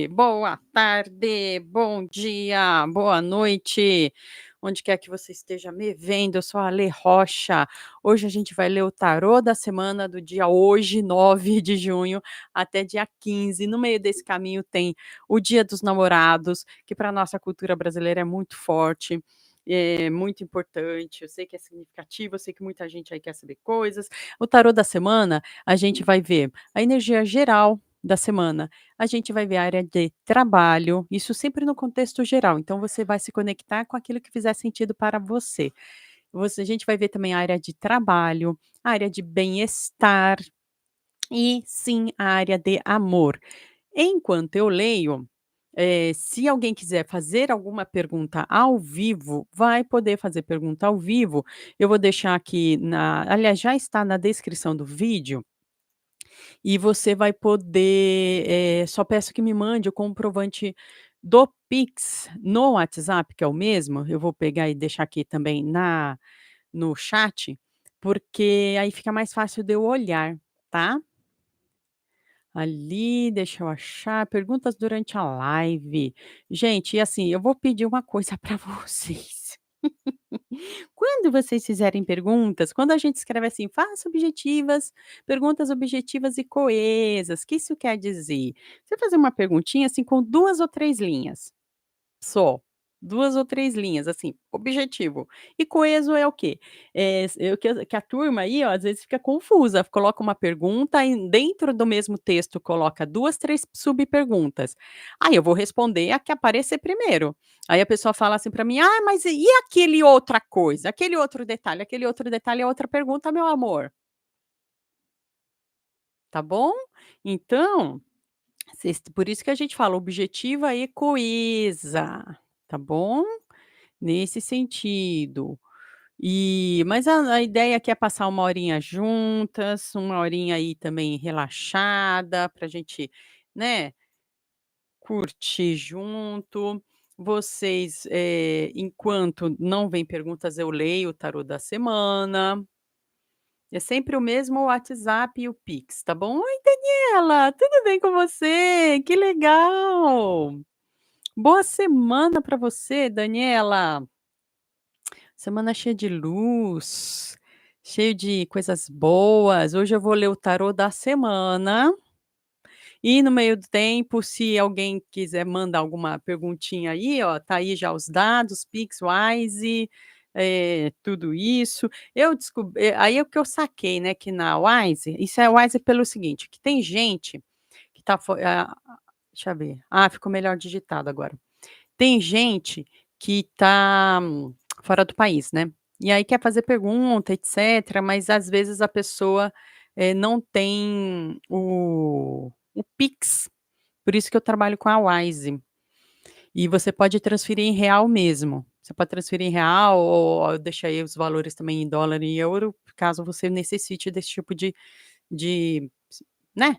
Boa tarde, bom dia, boa noite, onde quer que você esteja me vendo, eu sou a Ale Rocha. Hoje a gente vai ler o tarô da semana do dia hoje, 9 de junho, até dia 15. No meio desse caminho tem o Dia dos Namorados, que para a nossa cultura brasileira é muito forte. É muito importante, eu sei que é significativo, eu sei que muita gente aí quer saber coisas. O tarô da semana, a gente vai ver a energia geral da semana, a gente vai ver a área de trabalho, isso sempre no contexto geral, então você vai se conectar com aquilo que fizer sentido para você. A gente vai ver também a área de trabalho, a área de bem-estar e sim a área de amor. Enquanto eu leio, se alguém quiser fazer alguma pergunta ao vivo, vai poder fazer pergunta ao vivo. Eu vou deixar aqui aliás, já está na descrição do vídeo e você vai poder, só peço que me mande o comprovante do Pix no WhatsApp, que é o mesmo, eu vou pegar e deixar aqui também no chat, porque aí fica mais fácil de eu olhar, tá. Ali, deixa eu achar, perguntas durante a live. Gente, e assim, eu vou pedir uma coisa para vocês. Quando vocês fizerem perguntas, quando a gente escreve assim, faça objetivas, perguntas objetivas e coesas, o que isso quer dizer? Você fazer uma perguntinha assim com 2 ou 3 linhas. Só, 2 ou 3 linhas, assim, objetivo. E coeso é o quê? Que a turma aí, ó, às vezes fica confusa, coloca uma pergunta e dentro do mesmo texto coloca 2, 3 subperguntas. Aí eu vou responder a que aparecer primeiro. Aí a pessoa fala assim para mim: "Ah, mas e aquele outra coisa, aquele outro detalhe? Aquele outro detalhe é outra pergunta, meu amor", tá bom? Então, por isso que a gente fala objetiva e coesa, tá bom? Nesse sentido. Mas a ideia aqui é passar uma horinha juntas, uma horinha aí também relaxada, pra gente, né, curtir junto. Vocês, enquanto não vem perguntas, eu leio o tarô da semana. É sempre o mesmo WhatsApp e o Pix, tá bom? "Oi, Daniela, tudo bem com você? Que legal! Boa semana para você, Daniela!" Semana cheia de luz, cheio de coisas boas. Hoje eu vou ler o tarô da semana e no meio do tempo, se alguém quiser mandar alguma perguntinha aí, ó, tá aí já os dados, Pixwise, tudo isso. Aí é o que eu saquei, né, que na Wise, isso é Wise pelo seguinte, que tem gente que tá deixa eu ver. Ah, ficou melhor digitado agora. Tem gente que tá fora do país, né, e aí quer fazer pergunta, etcétera, mas às vezes a pessoa, não tem o Pix, por isso que eu trabalho com a Wise. E você pode transferir em real mesmo. Você pode transferir em real ou deixa aí os valores também em dólar e euro, caso você necessite desse tipo de, né,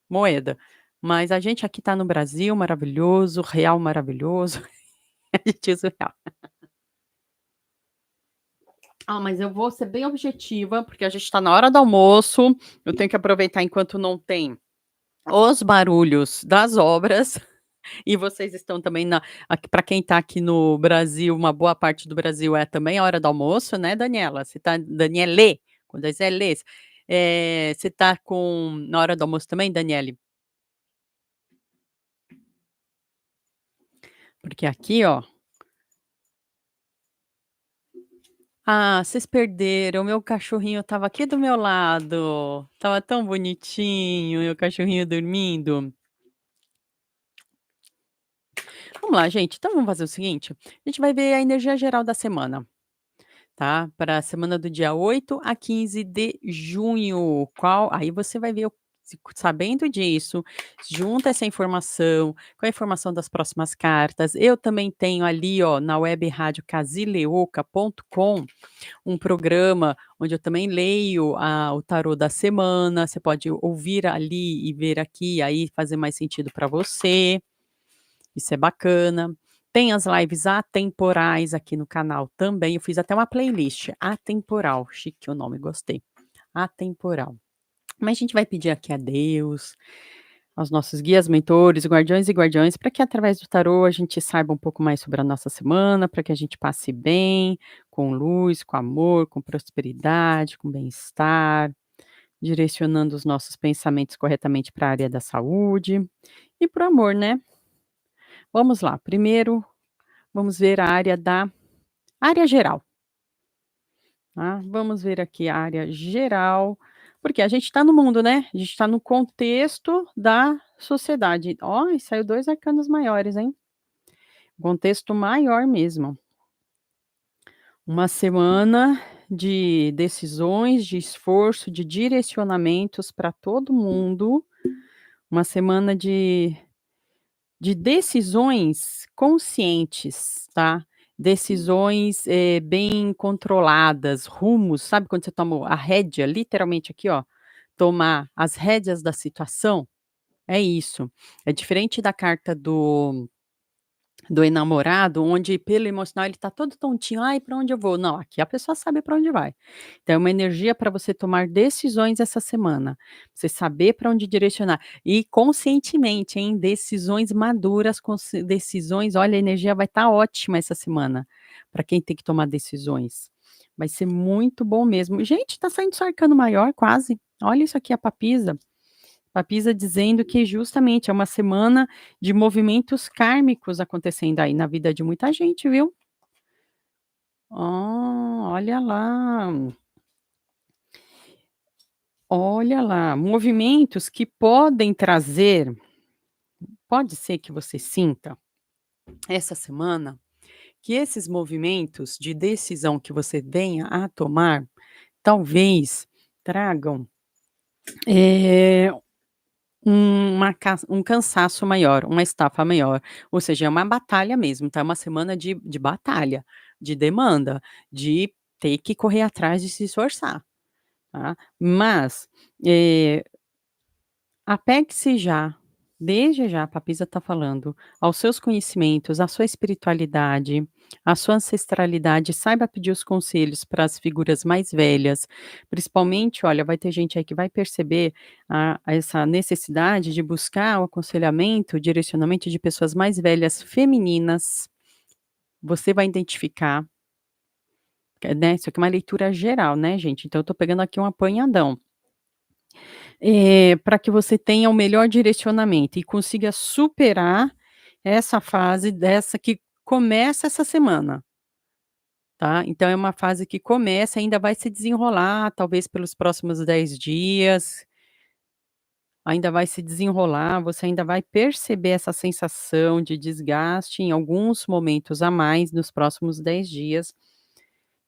moeda. Mas a gente aqui tá no Brasil maravilhoso, real maravilhoso, a gente usa o real. Ah, mas eu vou ser bem objetiva, porque a gente está na hora do almoço, eu tenho que aproveitar enquanto não tem os barulhos das obras, e vocês estão também para quem está aqui no Brasil, uma boa parte do Brasil é também a hora do almoço, né, Daniela? Você tá Daniele, com 2 L's. Você tá na hora do almoço também, Daniele? Porque aqui, ó. Ah, vocês perderam, meu cachorrinho estava aqui do meu lado, estava tão bonitinho, meu cachorrinho dormindo. Vamos lá, gente, então vamos fazer o seguinte, a gente vai ver a energia geral da semana, tá, para a semana do dia 8 a 15 de junho, aí você vai ver sabendo disso, junta essa informação com a informação das próximas cartas. Eu também tenho ali, ó, na web rádio casileoca.com, um programa onde eu também leio o tarô da semana, você pode ouvir ali e ver aqui, aí fazer mais sentido para você, isso é bacana. Tem as lives atemporais aqui no canal também, eu fiz até uma playlist, atemporal, chique o nome, gostei, atemporal. Mas a gente vai pedir aqui a Deus, aos nossos guias, mentores, guardiões e guardiães, para que através do tarô a gente saiba um pouco mais sobre a nossa semana, para que a gente passe bem, com luz, com amor, com prosperidade, com bem-estar, direcionando os nossos pensamentos corretamente para a área da saúde e para o amor, né. Vamos lá, primeiro vamos ver a área da área geral, tá. Vamos ver aqui a área geral, porque a gente está no mundo, né, a gente está no contexto da sociedade. Ó, e saiu 2 arcanos maiores, hein. Contexto maior mesmo. Uma semana de decisões, de esforço, de direcionamentos para todo mundo, uma semana de decisões conscientes, tá. Decisões, bem controladas, rumos, sabe quando você toma a rédea, literalmente aqui ó, tomar as rédeas da situação? É isso. É diferente da carta do enamorado, onde pelo emocional ele tá todo tontinho: "Ai, para onde eu vou?". Não, aqui a pessoa sabe para onde vai. Então é uma energia para você tomar decisões essa semana, você saber para onde direcionar, e conscientemente, hein, decisões maduras, decisões, olha, a energia vai estar ótima essa semana, para quem tem que tomar decisões. Vai ser muito bom mesmo. Gente, tá saindo seu arcano maior quase. Olha isso aqui, a papisa. Papisa dizendo que justamente é uma semana de movimentos kármicos acontecendo aí na vida de muita gente, viu. Olha lá, olha lá, movimentos que podem trazer, pode ser que você sinta essa semana, que esses movimentos de decisão que você venha a tomar, talvez tragam, eh um cansaço maior, uma estafa maior, ou seja, é uma batalha mesmo, tá, é uma semana de batalha, de demanda, de ter que correr atrás de se esforçar, tá. Mas, eh, apegue-se já, desde já, a Papisa está falando, aos seus conhecimentos, à sua espiritualidade, à sua ancestralidade, saiba pedir os conselhos para as figuras mais velhas, principalmente, olha, vai ter gente aí que vai perceber essa necessidade de buscar o aconselhamento, o direcionamento de pessoas mais velhas femininas, você vai identificar, né, isso aqui é uma leitura geral, né, gente, então eu estou pegando aqui um apanhadão. Pra que você tenha o melhor direcionamento e consiga superar essa fase dessa que começa essa semana, tá. Então é uma fase que começa, ainda vai se desenrolar, talvez pelos próximos 10 dias, ainda vai se desenrolar, você ainda vai perceber essa sensação de desgaste em alguns momentos a mais nos próximos 10 dias,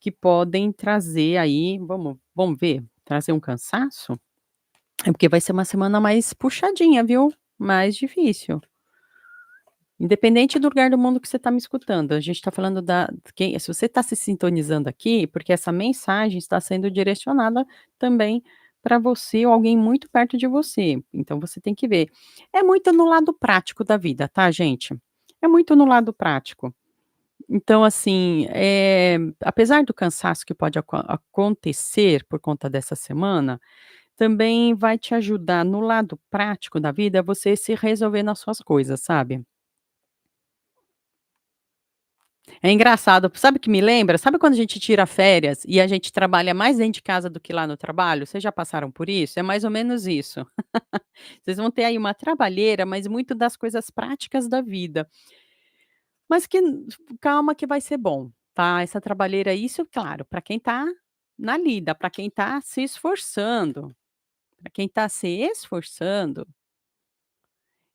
que podem trazer aí, vamos ver, trazer um cansaço? É porque vai ser uma semana mais puxadinha, viu, mais difícil. Independente do lugar do mundo que você está me escutando, a gente está falando da quem se você está se sintonizando aqui, porque essa mensagem está sendo direcionada também para você ou alguém muito perto de você, então você tem que ver. É muito no lado prático da vida, tá, gente. É muito no lado prático. Então, assim, apesar do cansaço que pode acontecer por conta dessa semana, também vai te ajudar no lado prático da vida, você se resolver nas suas coisas, sabe. É engraçado, sabe o que me lembra? Sabe quando a gente tira férias e a gente trabalha mais dentro de casa do que lá no trabalho? Vocês já passaram por isso? É mais ou menos isso. Vocês vão ter aí uma trabalheira, mas muito das coisas práticas da vida. Mas que calma que vai ser bom, tá. Essa trabalheira, isso claro, para quem tá na lida, para quem tá se esforçando, para quem tá se esforçando,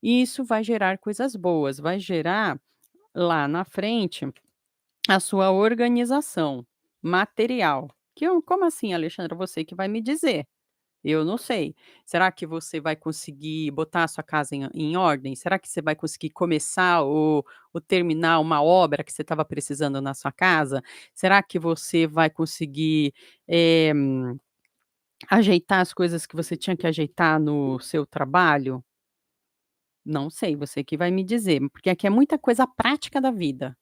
isso vai gerar coisas boas, vai gerar lá na frente a sua organização material. Como assim, Alexandra? Você que vai me dizer, eu não sei. Será que você vai conseguir botar a sua casa em ordem? Será que você vai conseguir começar ou terminar uma obra que você estava precisando na sua casa? Será que você vai conseguir, eh, ajeitar as coisas que você tinha que ajeitar no seu trabalho? Não sei, você que vai me dizer, porque aqui é muita coisa prática da vida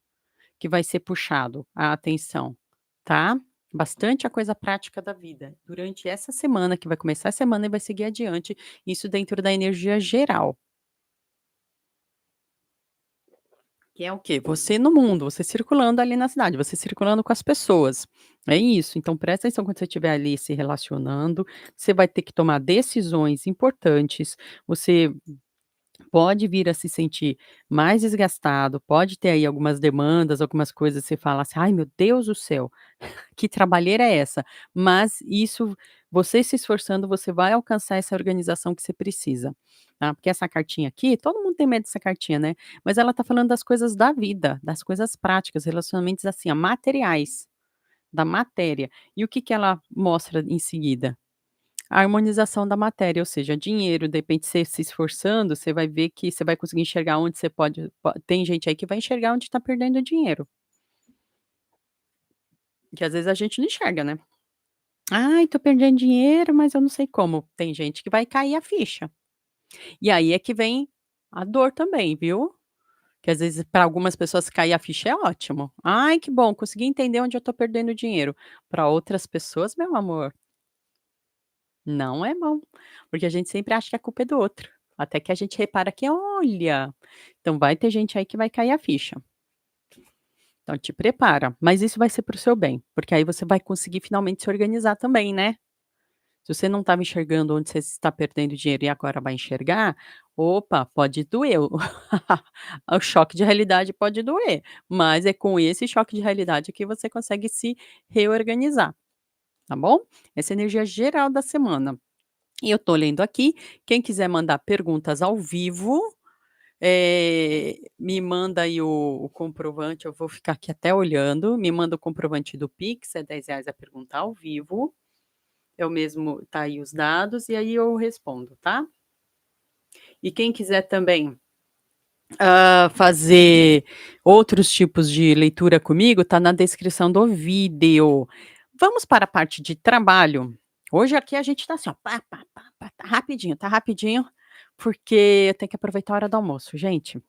que vai ser puxado a atenção, tá? bastante a coisa prática da vida, durante essa semana, que vai começar a semana e vai seguir adiante, isso dentro da energia geral, que é o quê? Você no mundo, você circulando ali na cidade, você circulando com as pessoas, é isso. Então presta atenção quando você estiver ali se relacionando, você vai ter que tomar decisões importantes, você pode vir a se sentir mais desgastado, pode ter aí algumas demandas, algumas coisas, você fala assim: "Ai meu Deus do céu, que trabalheira é essa?". Mas isso, você se esforçando, você vai alcançar essa organização que você precisa, tá. Porque essa cartinha aqui, todo mundo tem medo dessa cartinha, né, mas ela tá falando das coisas da vida, das coisas práticas, relacionamentos, assim, ó, materiais, da matéria. E o que que ela mostra em seguida? A harmonização da matéria, ou seja, dinheiro, de repente você se esforçando, você vai ver que você vai conseguir enxergar onde você pode tem gente aí que vai enxergar onde está perdendo dinheiro, que às vezes a gente não enxerga, né. "Ai, tô perdendo dinheiro, mas eu não sei como". Tem gente que vai cair a ficha. E aí é que vem a dor também, viu. Que às vezes para algumas pessoas cair a ficha é ótimo. "Ai, que bom, consegui entender onde eu tô perdendo dinheiro". Para outras pessoas, meu amor, não é bom, porque a gente sempre acha que a culpa é do outro, até que a gente repara que olha, então vai ter gente aí que vai cair a ficha. Então te prepara, mas isso vai ser para o seu bem, porque aí você vai conseguir finalmente se organizar também, né. Se você não estava enxergando onde você está perdendo dinheiro e agora vai enxergar, opa, pode doer, o choque de realidade pode doer, mas é com esse choque de realidade que você consegue se reorganizar, tá bom? Essa é a energia geral da semana. E eu tô lendo aqui, quem quiser mandar perguntas ao vivo, me manda aí o comprovante, eu vou ficar aqui até olhando, me manda o comprovante do Pix, é R$ 10 a perguntar ao vivo, eu mesmo tá aí os dados, e aí eu respondo, tá. E quem quiser também, fazer outros tipos de leitura comigo, tá na descrição do vídeo. Vamos para a parte de trabalho. Hoje aqui a gente tá assim ó, pá, pá, pá, pá, tá rapidinho, porque eu tenho que aproveitar a hora do almoço. Gente,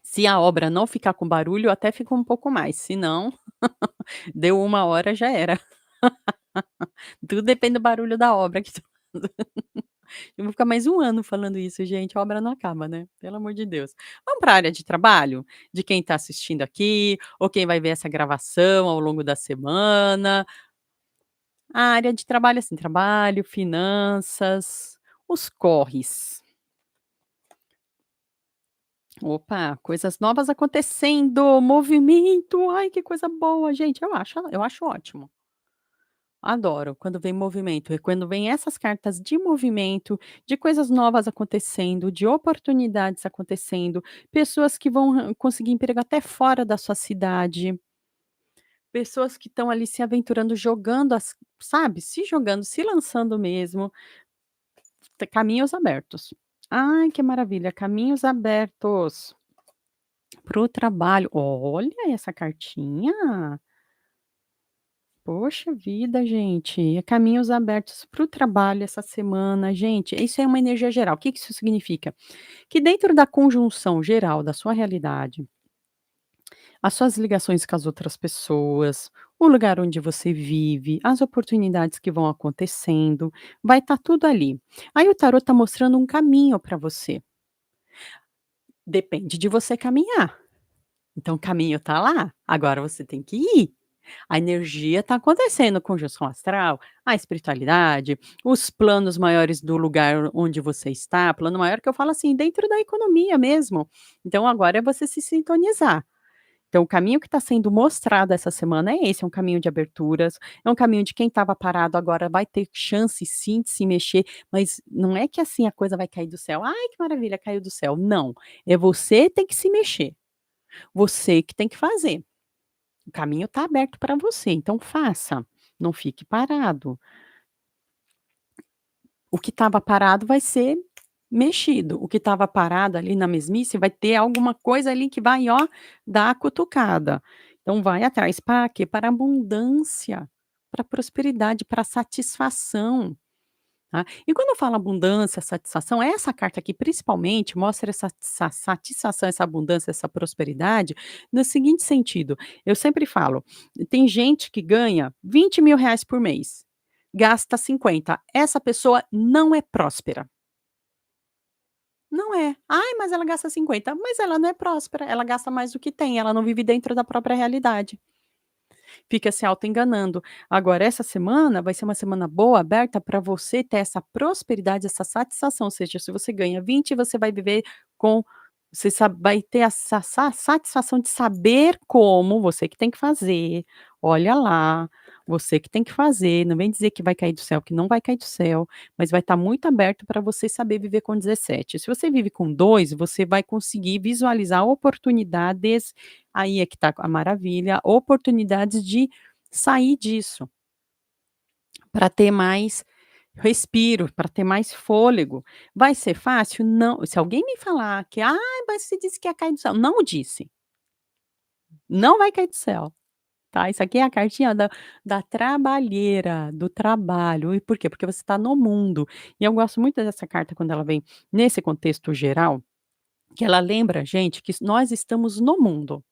se a obra não ficar com barulho, até fica um pouco mais, se não, deu 1 hora, já era. Tudo depende do barulho da obra que eu vou ficar mais 1 ano falando isso, gente, a obra não acaba, né, pelo amor de Deus. Vamos para a área de trabalho? De quem está assistindo aqui, ou quem vai ver essa gravação ao longo da semana. A área de trabalho, assim, trabalho, finanças, os corres. Opa, coisas novas acontecendo, movimento, ai que coisa boa, gente, eu acho ótimo. Adoro quando vem movimento, e quando vem essas cartas de movimento, de coisas novas acontecendo, de oportunidades acontecendo, pessoas que vão conseguir emprego até fora da sua cidade, pessoas que estão ali se aventurando, jogando sabe, se jogando, se lançando mesmo, caminhos abertos. Ai, que maravilha, caminhos abertos para o trabalho. Olha essa cartinha. Poxa vida, gente, caminhos abertos para o trabalho essa semana. Gente, isso é uma energia geral. O que que isso significa? Que dentro da conjunção geral da sua realidade, as suas ligações com as outras pessoas, o lugar onde você vive, as oportunidades que vão acontecendo, vai estar tudo ali. Aí o tarot está mostrando um caminho para você. Depende de você caminhar. Então o caminho está lá, agora você tem que ir. A energia está acontecendo, conjunção astral, a espiritualidade, os planos maiores do lugar onde você está, plano maior que eu falo assim, dentro da economia mesmo. Então agora é você se sintonizar. Então o caminho que está sendo mostrado essa semana é esse, é um caminho de aberturas, é um caminho de quem estava parado agora vai ter chance sim de se mexer, mas não é que assim a coisa vai cair do céu, "Ai que maravilha, caiu do céu", não, é você tem que se mexer, você que tem que fazer. O caminho está aberto para você, então faça, não fique parado. O que estava parado vai ser mexido, o que estava parado ali na mesmice vai ter alguma coisa ali que vai, ó, dar a cutucada. Então vai atrás, para quê? Para abundância, para prosperidade, para satisfação, tá. E quando eu falo abundância, satisfação, essa carta aqui principalmente mostra essa satisfação, essa abundância, essa prosperidade, no seguinte sentido, eu sempre falo, tem gente que ganha R$ 20.000 por mês, gasta 50, essa pessoa não é próspera. Não é. "Ai, mas ela gasta 50", mas ela não é próspera, ela gasta mais do que tem, ela não vive dentro da própria realidade. Fica se autoenganando. Agora essa semana vai ser uma semana boa, aberta para você ter essa prosperidade, essa satisfação, ou seja, se você ganha 20, você vai viver com você vai ter essa satisfação de saber como, você que tem que fazer, olha lá, você que tem que fazer, não vem dizer que vai cair do céu, que não vai cair do céu, mas vai estar muito aberto para você saber viver com 17. Se você vive com 2, você vai conseguir visualizar oportunidades, aí é que está a maravilha, oportunidades de sair disso, para ter mais respiro, para ter mais fôlego. Vai ser fácil? Não. Se alguém me falar que: "Ai, mas você disse que ia cair do céu", não disse, não vai cair do céu, tá. Isso aqui é a cartinha da trabalheira, do trabalho. E por quê? Porque você está no mundo. E eu gosto muito dessa carta quando ela vem nesse contexto geral, que ela lembra a gente que nós estamos no mundo.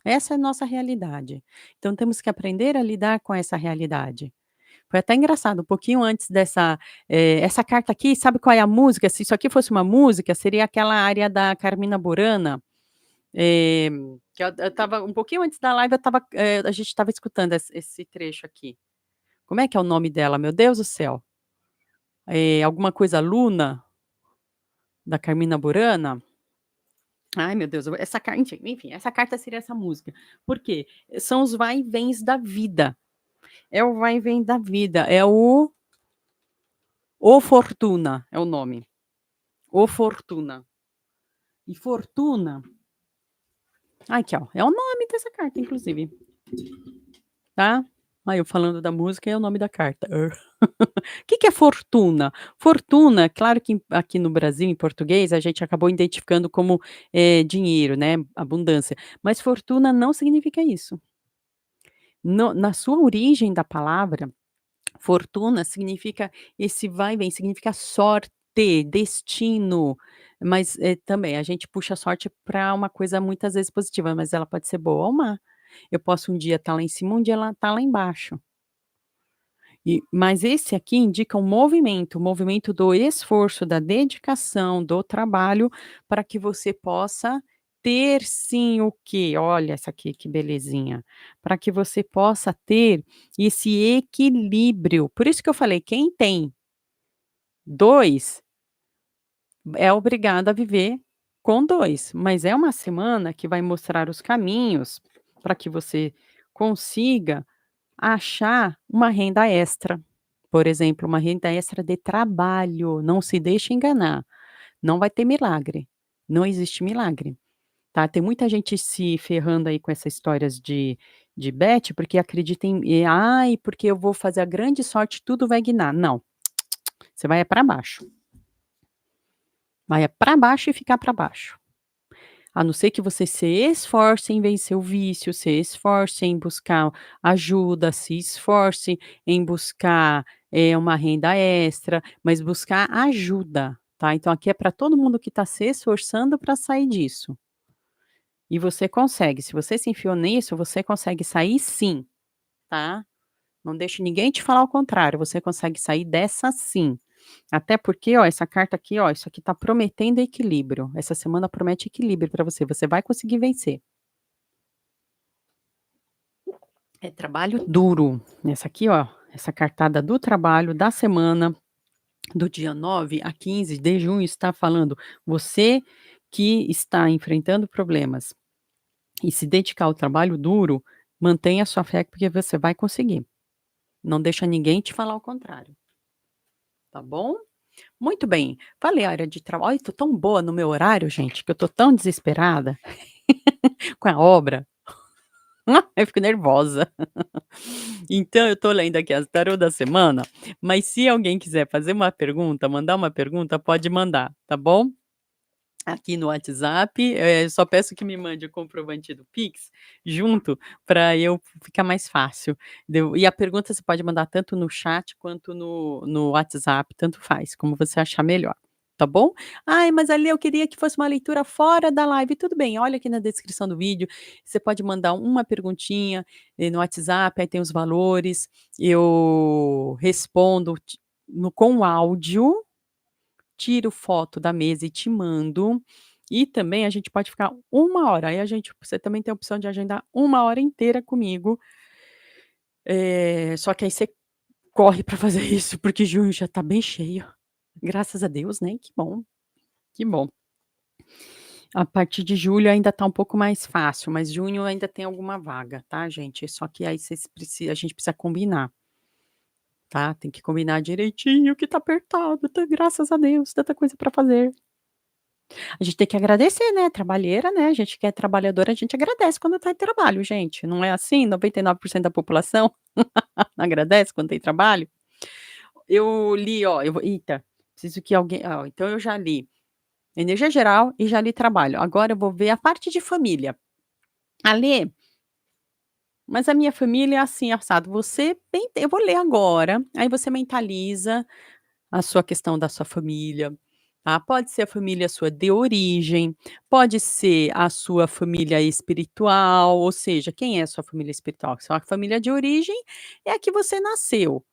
Essa é a nossa realidade. Então temos que aprender a lidar com essa realidade. Foi até engraçado, um pouquinho antes dessa, essa carta aqui, sabe qual é a música? Se isso aqui fosse uma música, seria aquela área da Carmina Burana, eh, que eu estava um pouquinho antes da live, a gente estava escutando esse trecho aqui. Como é que é o nome dela? Meu Deus do céu. Alguma coisa Luna, da Carmina Burana? Ai meu Deus, essa carta, enfim, essa carta seria essa música. Por quê? São os vai e vens da vida. É o vai e vem da vida, é o Fortuna, é o nome. O Fortuna. E Fortuna, aqui ó, é o nome dessa carta inclusive, tá. Aí eu falando da música é o nome da carta. Que é fortuna? Fortuna, claro que aqui no Brasil, em português, a gente acabou identificando como, dinheiro, né, abundância, mas fortuna não significa isso. Na sua origem da palavra, fortuna significa esse vai e vem, significa sorte, destino, mas, também a gente puxa a sorte para uma coisa muitas vezes positiva, mas ela pode ser boa ou má. Eu posso um dia estar lá em cima, um dia ela estar lá embaixo. Mas esse aqui indica um movimento, o movimento do esforço, da dedicação, do trabalho, para que você possa ter sim o quê? Olha essa aqui que belezinha, para que você possa ter esse equilíbrio. Por isso que eu falei, quem tem 2 é obrigado a viver com 2, mas é uma semana que vai mostrar os caminhos para que você consiga achar uma renda extra, por exemplo, uma renda extra de trabalho, não se deixe enganar, não vai ter milagre, não existe milagre, tá. Tem muita gente se ferrando aí com essas histórias de bet, porque acredita "Ai, porque eu vou fazer a grande sorte, tudo vai guinar", não, você vai é para baixo, vai é para baixo e ficar para baixo. A não ser que você se esforce em vencer o vício, se esforce em buscar ajuda, se esforce em buscar, uma renda extra, mas buscar ajuda, tá. Então aqui é para todo mundo que está se esforçando para sair disso. E você consegue, se você se enfiou nisso, você consegue sair sim, tá. Não deixe ninguém te falar o contrário, você consegue sair dessa sim. Até porque, ó, essa carta aqui, ó, isso aqui tá prometendo equilíbrio. Essa semana promete equilíbrio para você, você vai conseguir vencer. É trabalho duro. Essa aqui, ó, essa cartada do trabalho da semana, do dia 9 a 15 de junho, está falando: você que está enfrentando problemas e se dedicar ao trabalho duro, mantenha a sua fé, porque você vai conseguir. Não deixa ninguém te falar o contrário, tá bom? Muito bem. Falei a área de trabalho. Olha, tô tão boa no meu horário, gente, que eu tô tão desesperada com a obra. Eu fico nervosa. Então eu tô lendo aqui as tarô da semana, mas se alguém quiser fazer uma pergunta, mandar uma pergunta, pode mandar, tá bom? aqui no WhatsApp, só peço que me mande o comprovante do Pix junto, para eu ficar mais fácil. E a pergunta você pode mandar tanto no chat quanto no WhatsApp, tanto faz, como você achar melhor, tá bom? "Ai, mas ali eu queria que fosse uma leitura fora da live", tudo bem, olha aqui na descrição do vídeo, você pode mandar uma perguntinha, no WhatsApp, aí tem os valores, eu respondo com áudio, tiro foto da mesa e te mando, e também a gente pode ficar 1 hora, aí você também tem a opção de agendar 1 hora inteira comigo, só que aí você corre para fazer isso, porque junho já tá bem cheio, graças a Deus, né, que bom, que bom. A partir de julho ainda tá um pouco mais fácil, mas junho ainda tem alguma vaga, tá gente, só que aí a gente precisa combinar, tá, tem que combinar direitinho que tá apertado, tá, graças a Deus, tanta coisa para fazer. A gente tem que agradecer, né, trabalheira, né, a gente que é trabalhadora, a gente agradece quando tá em trabalho, gente, não é assim? 99% da população agradece quando tem trabalho? Eu li, ó, eu vou eita, preciso que alguém então eu já li energia geral e já li trabalho, agora eu vou ver a parte de família. A ler, mas a minha família é assim, assado, eu vou ler agora, aí você mentaliza a sua questão da sua família, tá. Pode ser a família sua de origem, pode ser a sua família espiritual, ou seja, quem é a sua família espiritual? Sua família de origem é a que você nasceu,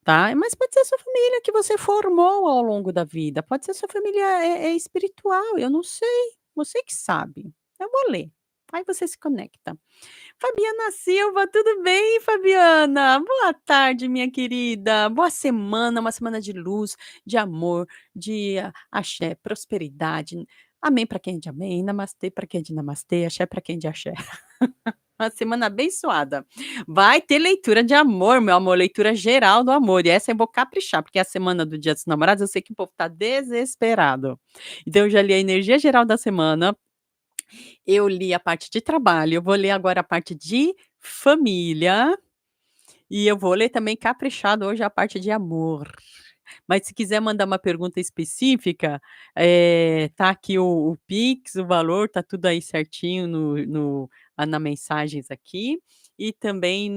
tá. Mas pode ser a sua família que você formou ao longo da vida, pode ser a sua família, espiritual, eu não sei, você que sabe. Eu vou ler, aí você se conecta. Fabiana Silva, tudo bem, Fabiana? Boa tarde, minha querida. Boa semana, uma semana de luz, de amor, de axé, prosperidade. Amém para quem é de amém, namastê para quem é de namastê, axé para quem é de axé. Uma semana abençoada. Vai ter leitura de amor, meu amor, leitura geral do amor. E essa eu vou caprichar, porque é a semana do Dia dos Namorados, eu sei que o povo tá desesperado. Então eu já li a energia geral da semana, eu li a parte de trabalho, eu vou ler agora a parte de família, e eu vou ler também caprichado hoje a parte de amor. Mas se quiser mandar uma pergunta específica, tá aqui o Pix, o valor, tá tudo aí certinho na mensagens aqui, e também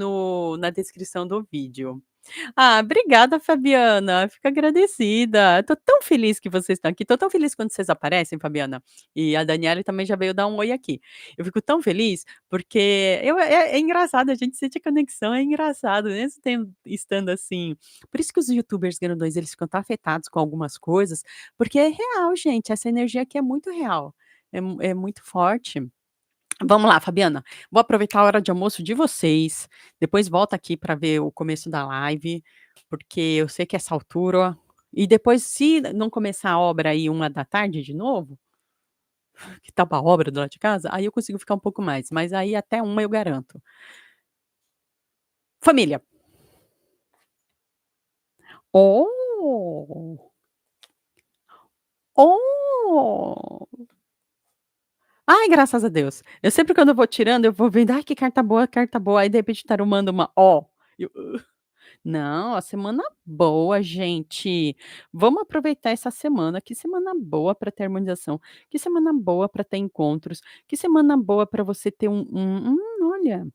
na descrição do vídeo. Ah, obrigada, Fabiana, fico agradecida. Tô tão feliz que vocês estão aqui, tô tão feliz quando vocês aparecem, Fabiana. E a Daniela também já veio dar um oi aqui. Eu fico tão feliz, porque é engraçado, a gente sente a conexão, é engraçado, mesmo estando assim, por isso que os youtubers grandões, eles ficam tão afetados com algumas coisas, porque é real, gente, essa energia aqui é muito real, é muito forte. Vamos lá, Fabiana. Vou aproveitar a hora de almoço de vocês, depois volta aqui para ver o começo da live, porque eu sei que essa altura e depois se não começar a obra aí 1 da tarde de novo, que tá uma obra do lado de casa, aí eu consigo ficar um pouco mais, mas aí até 1 eu garanto. Família. Oh! Oh! Ai, graças a Deus. Eu sempre quando eu vou tirando, eu vou vendo: "Ai, que carta boa", aí de repente o tarô manda uma "ó", eu não, a semana boa, gente. Vamos aproveitar essa semana. Que semana boa para ter harmonização. Que semana boa para ter encontros. Que semana boa para você ter olha,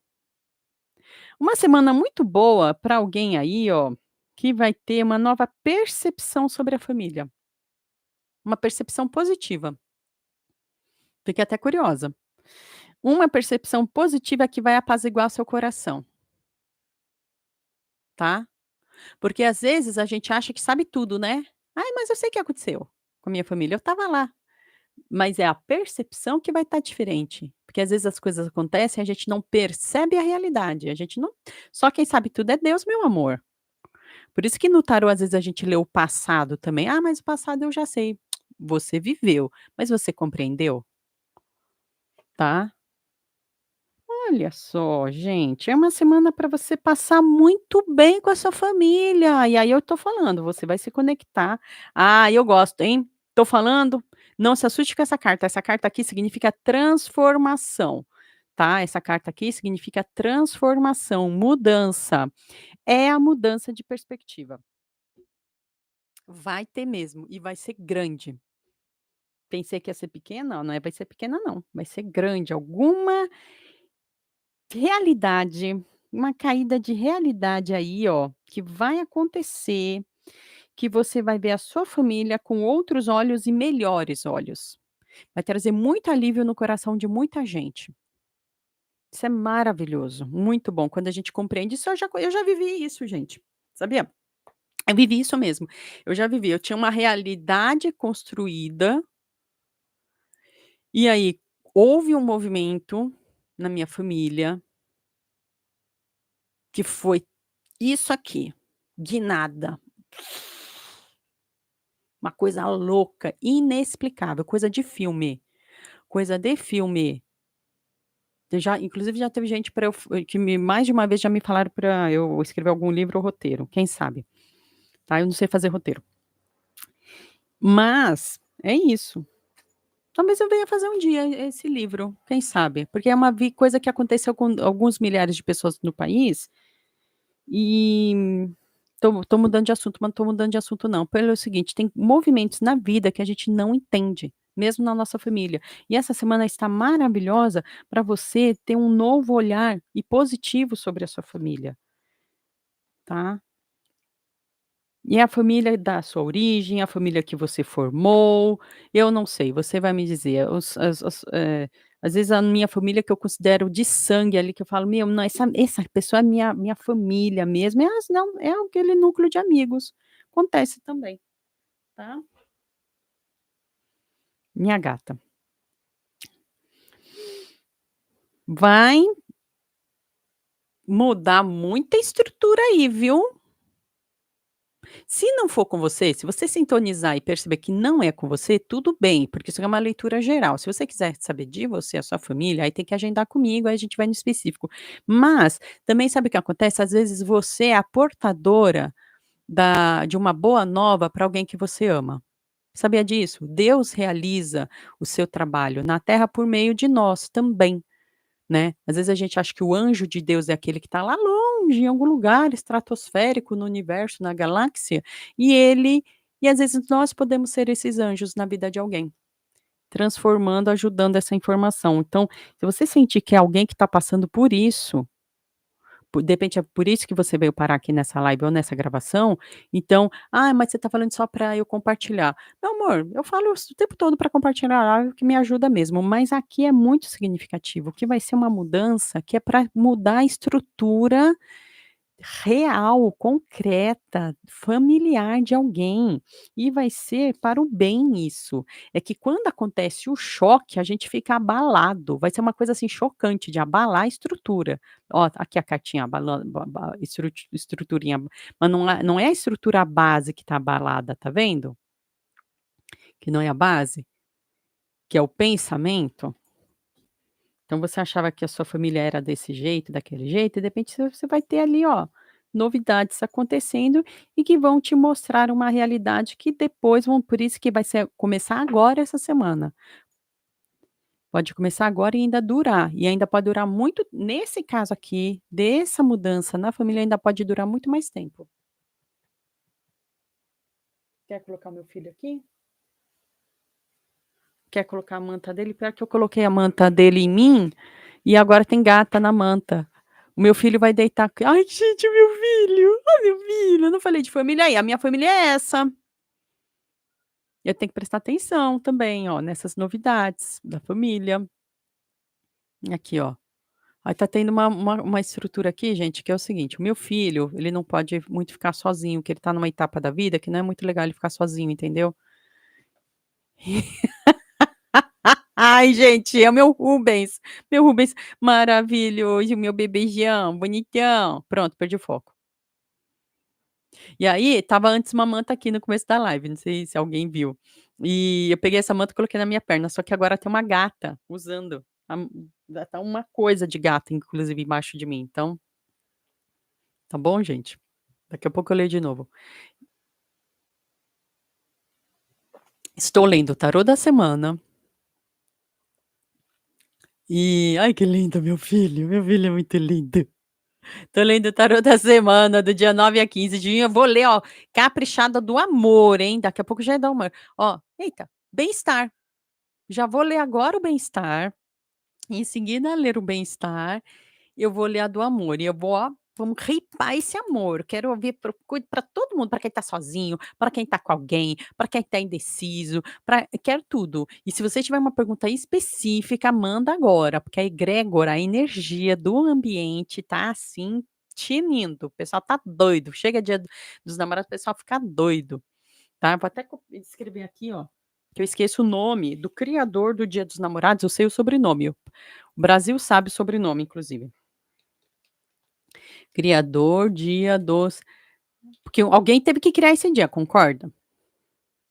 uma semana muito boa para alguém aí, ó, que vai ter uma nova percepção sobre a família. Uma percepção positiva. Fiquei até curiosa. Uma percepção positiva que vai apaziguar seu coração, tá? Porque às vezes a gente acha que sabe tudo, né? Ai, mas eu sei o que aconteceu com a minha família, eu estava lá. Mas é a percepção que vai estar diferente, porque às vezes as coisas acontecem, a gente não percebe a realidade, a gente não só quem sabe tudo é Deus, meu amor. Por isso que no tarô, às vezes, a gente lê o passado também. "Ah, mas o passado eu já sei". Você viveu, mas você compreendeu, tá? Olha só, gente, é uma semana para você passar muito bem com a sua família. E aí eu tô falando, você vai se conectar. Ah, eu gosto, hein? Tô falando, não se assuste com essa carta aqui significa transformação, tá? Essa carta aqui significa transformação, mudança. É a mudança de perspectiva. Vai ter mesmo e vai ser grande. Pensei que ia ser pequena, não vai ser pequena não, vai ser grande, alguma realidade, uma caída de realidade aí, ó, que vai acontecer, que você vai ver a sua família com outros olhos e melhores olhos. Vai trazer muito alívio no coração de muita gente. Isso é maravilhoso, muito bom, quando a gente compreende isso eu já vivi isso gente, sabia? Eu vivi isso mesmo, eu já vivi, eu tinha uma realidade construída, e aí houve um movimento na minha família, que foi isso aqui, guinada. Uma coisa louca, inexplicável, coisa de filme, coisa de filme. Eu já inclusive já teve gente para eu que me mais de uma vez já me falaram para eu escrever algum livro ou roteiro, quem sabe, tá, eu não sei fazer roteiro. Mas, é isso. Talvez eu venha fazer um dia esse livro, quem sabe, porque é uma coisa que aconteceu com alguns milhares de pessoas no país, e tô mudando de assunto, mas não tô mudando de assunto não, pelo seguinte, tem movimentos na vida que a gente não entende, mesmo na nossa família. E essa semana está maravilhosa para você ter um novo olhar e positivo sobre a sua família, tá. E é a família da sua origem, a família que você formou, eu não sei, você vai me dizer, às vezes a minha família que eu considero de sangue ali, que eu falo: "Meu, não, essa pessoa é minha família mesmo", não, é aquele núcleo de amigos. Acontece também, tá. Minha gata. Vai mudar muita estrutura aí, viu. Se não for com você, se você sintonizar e perceber que não é com você, tudo bem, porque isso é uma leitura geral. Se você quiser saber de você, a sua família, aí tem que agendar comigo, aí a gente vai no específico. Mas, também sabe o que acontece? Às vezes você é a portadora de uma boa nova para alguém que você ama. Sabia disso? Deus realiza o seu trabalho na terra por meio de nós também. Né, às vezes a gente acha que o anjo de Deus é aquele que está lá longe, em algum lugar estratosférico no universo, na galáxia, e às vezes nós podemos ser esses anjos na vida de alguém, transformando, ajudando essa informação. Então, se você sentir que é alguém que está passando por isso, de repente é por isso que você veio parar aqui nessa live ou nessa gravação, então: "Ah, mas você está falando só para eu compartilhar". Meu amor, eu falo o tempo todo para compartilhar, que me ajuda mesmo, mas aqui é muito significativo, que vai ser uma mudança que é para mudar a estrutura real, concreta, familiar de alguém, e vai ser para o bem isso. É que quando acontece o choque, a gente fica abalado, vai ser uma coisa, assim, chocante de abalar a estrutura. Ó, aqui a cartinha abalando estruturinha, mas não é a estrutura base que está abalada, tá vendo? Que não é a base, que é o pensamento. Então você achava que a sua família era desse jeito, daquele jeito, e de repente você vai ter ali, ó, novidades acontecendo e que vão te mostrar uma realidade que depois vão por isso que vai ser começar agora essa semana. Pode começar agora e ainda durar, e ainda pode durar muito nesse caso aqui, dessa mudança na família, ainda pode durar muito mais tempo. Quer colocar o meu filho aqui? Quer colocar a manta dele? Pior que eu coloquei a manta dele em mim, e agora tem gata na manta. O meu filho vai deitar ai gente, o meu filho, ai meu filho, eu não falei de família aí, a minha família é essa. Eu tenho que prestar atenção também, ó, nessas novidades da família. Aqui, ó. Aí tá tendo uma estrutura aqui, gente, que é o seguinte, o meu filho, ele não pode muito ficar sozinho, que ele tá numa etapa da vida que não é muito legal ele ficar sozinho, entendeu? Ai, gente, é o meu Rubens maravilhoso, meu bebezão, bonitão. Pronto, perdi o foco. E aí, estava antes uma manta aqui no começo da live, não sei se alguém viu. E eu peguei essa manta e coloquei na minha perna, só que agora tem uma gata usando. Tá uma coisa de gata, inclusive, embaixo de mim, então, tá bom, gente? Daqui a pouco eu leio de novo. Estou lendo o tarô da semana. E ai, que lindo meu filho é muito lindo. Tô lendo o tarô da semana, do dia 9 a 15 de junho, eu vou ler, ó, Caprichada do Amor, hein, daqui a pouco já é do amor. Ó, eita, bem-estar. Já vou ler agora o bem-estar, em seguida ler o bem-estar, eu vou ler a do amor e eu vou, ó, vamos ripar esse amor, quero ouvir para todo mundo, para quem tá sozinho, para quem tá com alguém, para quem tá indeciso, para quero tudo. E se você tiver uma pergunta específica, manda agora, porque a egrégora, a energia do ambiente tá, assim, tinindo, o pessoal tá doido, chega dia dos namorados, o pessoal fica doido, tá. Vou até escrever aqui, ó, que eu esqueço o nome do criador do Dia dos Namorados, eu sei o sobrenome, o Brasil sabe o sobrenome inclusive. Criador, dia dos porque alguém teve que criar esse dia, concorda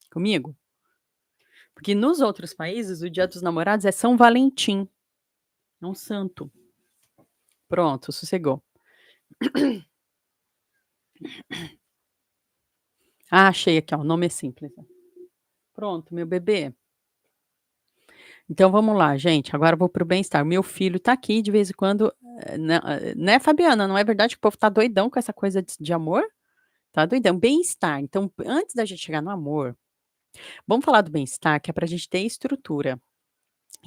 comigo? Porque nos outros países o Dia dos Namorados é São Valentim, é um santo. Pronto, sossegou. Ah, achei aqui, ó, o nome é simples. Pronto, meu bebê. Então vamos lá, gente, agora eu vou para o bem-estar. Meu filho tá aqui de vez em quando, né, Fabiana, não é verdade que o povo tá doidão com essa coisa de amor? Tá doidão. Bem-estar, então antes da gente chegar no amor, vamos falar do bem-estar, que é pra gente ter estrutura.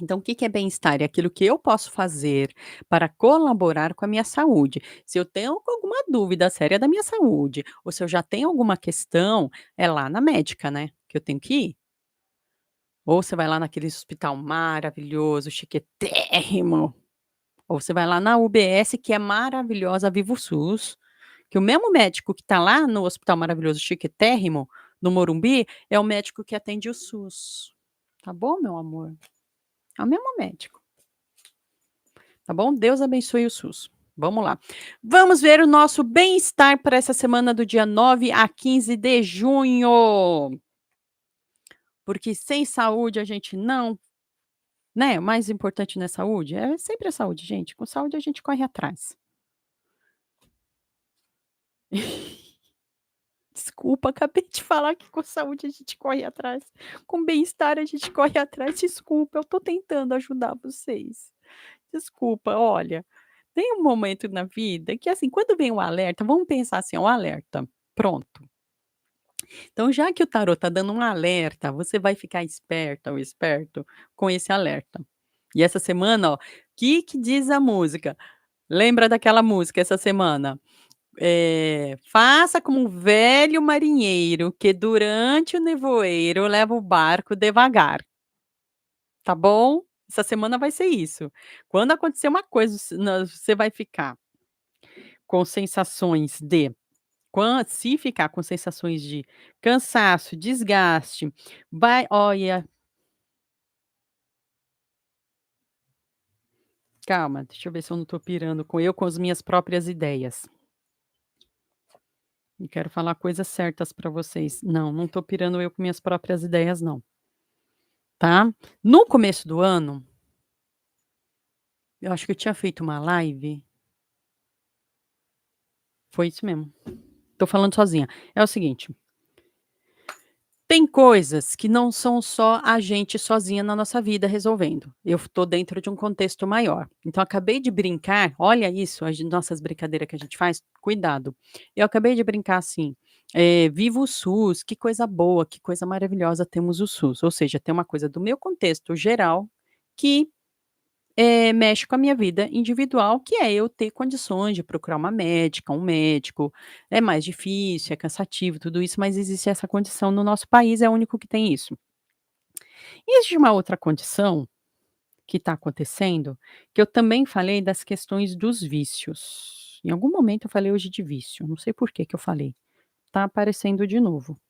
Então, o que que é bem-estar? É aquilo que eu posso fazer para colaborar com a minha saúde. Se eu tenho alguma dúvida séria da minha saúde, ou se eu já tenho alguma questão, é lá na médica, né, que eu tenho que ir. Ou você vai lá naquele hospital maravilhoso, chiquetérrimo, ou você vai lá na UBS, que é maravilhosa, Vivo SUS, que o mesmo médico que está lá no hospital maravilhoso, chiquetérrimo, no Morumbi, é o médico que atende o SUS. Tá bom, meu amor? É o mesmo médico. Tá bom? Deus abençoe o SUS. Vamos lá. Vamos ver o nosso bem-estar para essa semana do dia 9 a 15 de junho. Porque sem saúde a gente não, né, o mais importante não é saúde? É sempre a saúde, gente. Com saúde a gente corre atrás. Desculpa, acabei de falar que com saúde a gente corre atrás. Com bem-estar a gente corre atrás. Desculpa, eu tô tentando ajudar vocês. Desculpa, olha, tem um momento na vida que, assim, quando vem o alerta, vamos pensar assim, ó, o alerta, pronto. Então, já que o tarô tá dando um alerta, você vai ficar esperta ou esperto com esse alerta. E essa semana, ó, que diz a música? Lembra daquela música essa semana? Faça como um velho marinheiro que durante o nevoeiro leva o barco devagar, tá bom? Essa semana vai ser isso. Quando acontecer uma coisa, você vai ficar com sensações de se ficar com sensações de cansaço, desgaste, vai olha, calma, deixa eu ver se eu não tô pirando com as minhas próprias ideias. Eu quero falar coisas certas para vocês. Não, não tô pirando eu com minhas próprias ideias não, tá. No começo do ano, eu acho que eu tinha feito uma live, foi isso mesmo, tô falando sozinha. É o seguinte, tem coisas que não são só a gente sozinha na nossa vida resolvendo. Eu estou dentro de um contexto maior. Então, acabei de brincar, olha isso, as nossas brincadeiras que a gente faz, cuidado. Eu acabei de brincar assim, viva o SUS, que coisa boa, que coisa maravilhosa temos o SUS. Ou seja, tem uma coisa do meu contexto geral que mexe com a minha vida individual, que é eu ter condições de procurar uma médica, um médico. É mais difícil, é cansativo, tudo isso, mas existe essa condição no nosso país, é o único que tem isso. E existe uma outra condição que está acontecendo, que eu também falei das questões dos vícios. Em algum momento eu falei hoje de vício, não sei por que que eu falei. Tá aparecendo de novo,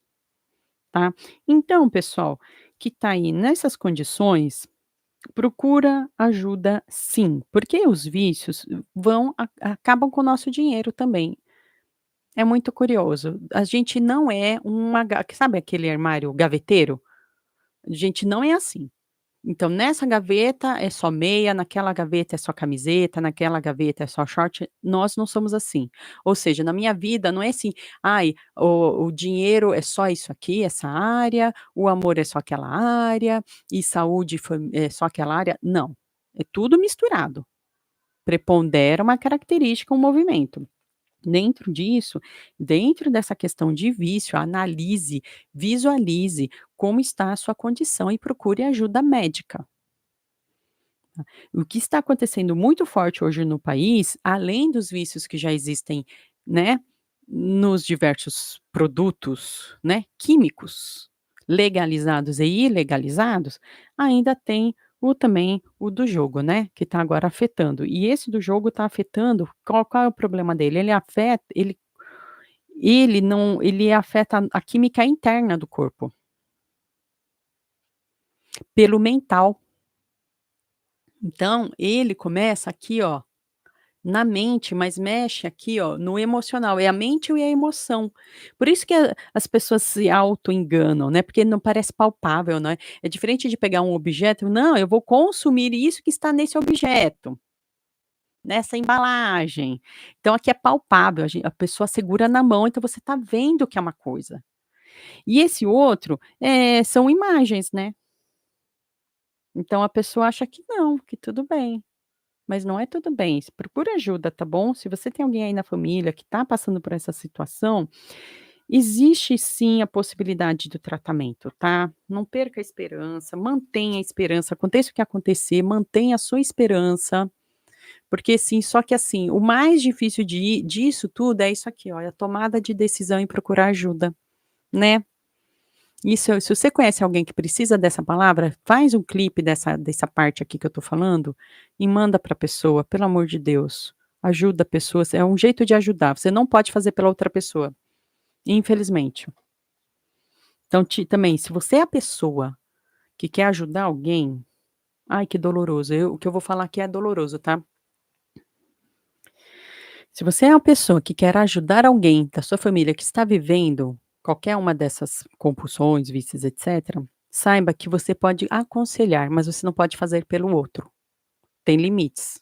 tá. Então, pessoal, que tá aí nessas condições, procura ajuda sim, porque os vícios vão acabam com o nosso dinheiro também. É muito curioso, a gente não é uma sabe aquele armário gaveteiro? A gente não é assim. Então nessa gaveta é só meia, naquela gaveta é só camiseta, naquela gaveta é só short, nós não somos assim. Ou seja, na minha vida não é assim: "Ai, o dinheiro é só isso aqui, essa área, o amor é só aquela área, e saúde é só aquela área", não, é tudo misturado. Prepondera uma característica, um movimento. Dentro disso, dentro dessa questão de vício, analise, visualize como está a sua condição e procure ajuda médica. O que está acontecendo muito forte hoje no país, além dos vícios que já existem, né, nos diversos produtos, né, químicos, legalizados e ilegalizados, ainda tem o também o do jogo, né, que está agora afetando. E esse do jogo está afetando, qual é o problema dele? Ele afeta a química interna do corpo, pelo mental. Então, ele começa aqui, ó, na mente, mas mexe aqui, ó, no emocional, é a mente e a emoção. Por isso que as pessoas se autoenganam, né, porque não parece palpável, né. É diferente de pegar um objeto: "Não, eu vou consumir isso que está nesse objeto, nessa embalagem". Então aqui é palpável, a pessoa segura na mão, então você está vendo que é uma coisa. E esse outro, são imagens, né. Então a pessoa acha que não, que tudo bem. Mas não é tudo bem, procura ajuda, tá bom? Se você tem alguém aí na família que está passando por essa situação, existe sim a possibilidade do tratamento, tá? Não perca a esperança, mantenha a esperança, aconteça o que acontecer, mantenha a sua esperança, porque sim, só que assim, o mais difícil disso tudo é isso aqui, ó, é a tomada de decisão e procurar ajuda, né? Isso, se você conhece alguém que precisa dessa palavra, faz um clipe dessa parte aqui que eu tô falando e manda pra pessoa, pelo amor de Deus. Ajuda a pessoa, é um jeito de ajudar, você não pode fazer pela outra pessoa, infelizmente. Então também, se você é a pessoa que quer ajudar alguém, ai que doloroso, o que eu vou falar aqui é doloroso, tá. Se você é uma pessoa que quer ajudar alguém da sua família que está vivendo qualquer uma dessas compulsões, vícios, etcétera, saiba que você pode aconselhar, mas você não pode fazer pelo outro. Tem limites,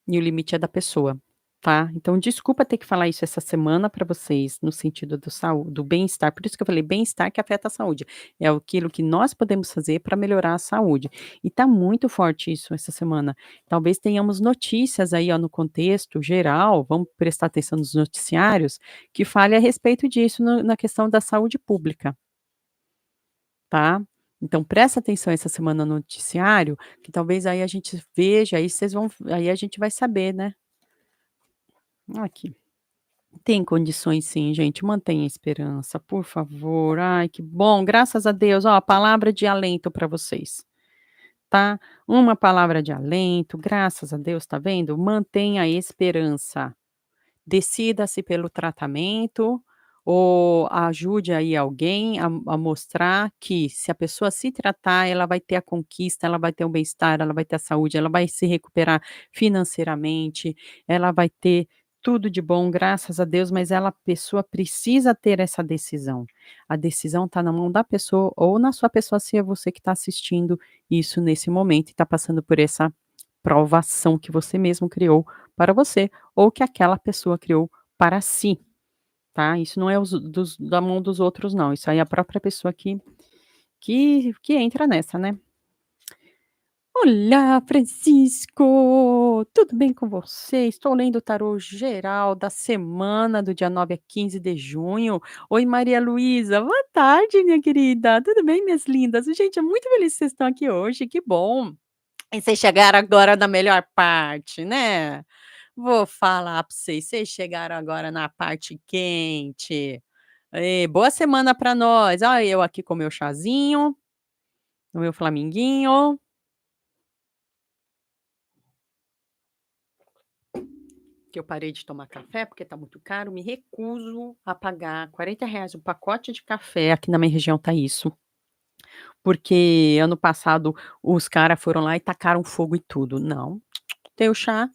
e o limite é da pessoa, tá. Então desculpa ter que falar isso essa semana para vocês, no sentido do bem-estar, por isso que eu falei bem-estar que afeta a saúde, é aquilo que nós podemos fazer para melhorar a saúde. E tá muito forte isso essa semana. Talvez tenhamos notícias aí, ó, no contexto geral, vamos prestar atenção nos noticiários, que fale a respeito disso na questão da saúde pública, tá. Então presta atenção essa semana no noticiário, que talvez aí a gente veja, aí a gente vai saber, né. Aqui. Tem condições sim, gente, mantenha a esperança, por favor. Ai, que bom, graças a Deus. Ó, palavra de alento para vocês, tá. Uma palavra de alento, graças a Deus, tá vendo? Mantenha a esperança. Decida-se pelo tratamento, ou ajude aí alguém a mostrar que se a pessoa se tratar, ela vai ter a conquista, ela vai ter o bem-estar, ela vai ter a saúde, ela vai se recuperar financeiramente, ela vai ter tudo de bom, graças a Deus, mas ela a pessoa precisa ter essa decisão. A decisão está na mão da pessoa ou na sua pessoa, se é você que está assistindo isso nesse momento e está passando por essa provação que você mesmo criou para você ou que aquela pessoa criou para si, tá. Isso não é da mão dos outros não, isso aí é a própria pessoa que entra nessa, né. Olá, Francisco, tudo bem com você? Estou lendo o tarô geral da semana do dia 9 a 15 de junho. Oi, Maria Luísa, boa tarde, minha querida. Tudo bem, minhas lindas? Gente, é muito feliz que vocês estão aqui hoje, que bom. E vocês chegaram agora na melhor parte, né. Vou falar para vocês chegaram agora na parte quente. Boa semana para nós. Olha eu aqui com meu chazinho, o meu flamenguinho, que eu parei de tomar café, porque tá muito caro, me recuso a pagar R$ 40 um pacote de café, aqui na minha região tá isso, porque ano passado os cara foram lá e tacaram fogo e tudo. Não, tem o chá.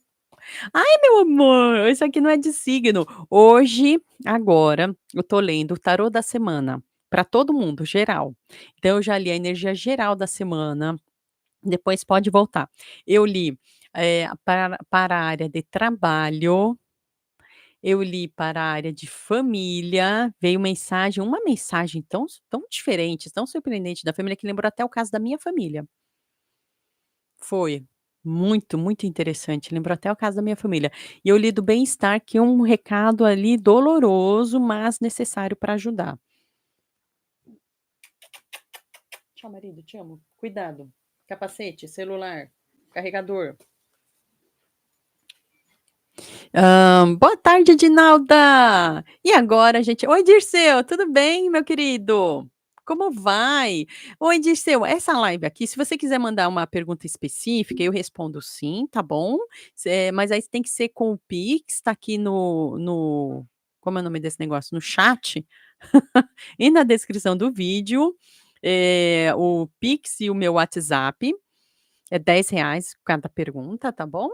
Ai, meu amor, isso aqui não é de signo. Hoje, agora, eu tô lendo o tarô da semana, para todo mundo, geral. Então eu já li a energia geral da semana, depois pode voltar. Eu li, para a área de trabalho, eu li para a área de família, veio uma mensagem tão diferente, tão surpreendente da família, que lembrou até o caso da minha família. Foi. Muito, muito interessante, lembrou até o caso da minha família. E eu li do bem-estar, que é um recado ali doloroso, mas necessário para ajudar. Tchau, marido, te amo. Cuidado. Capacete, celular, carregador. Boa tarde, Edinalda. E agora, gente oi, Dirceu, tudo bem, meu querido? Como vai? Oi, Dirceu, essa live aqui, se você quiser mandar uma pergunta específica, eu respondo sim, tá bom? Mas aí tem que ser com o Pix, tá aqui no como é o nome desse negócio? No chat e na descrição do vídeo, o Pix e o meu WhatsApp, é R$ 10 cada pergunta, tá bom?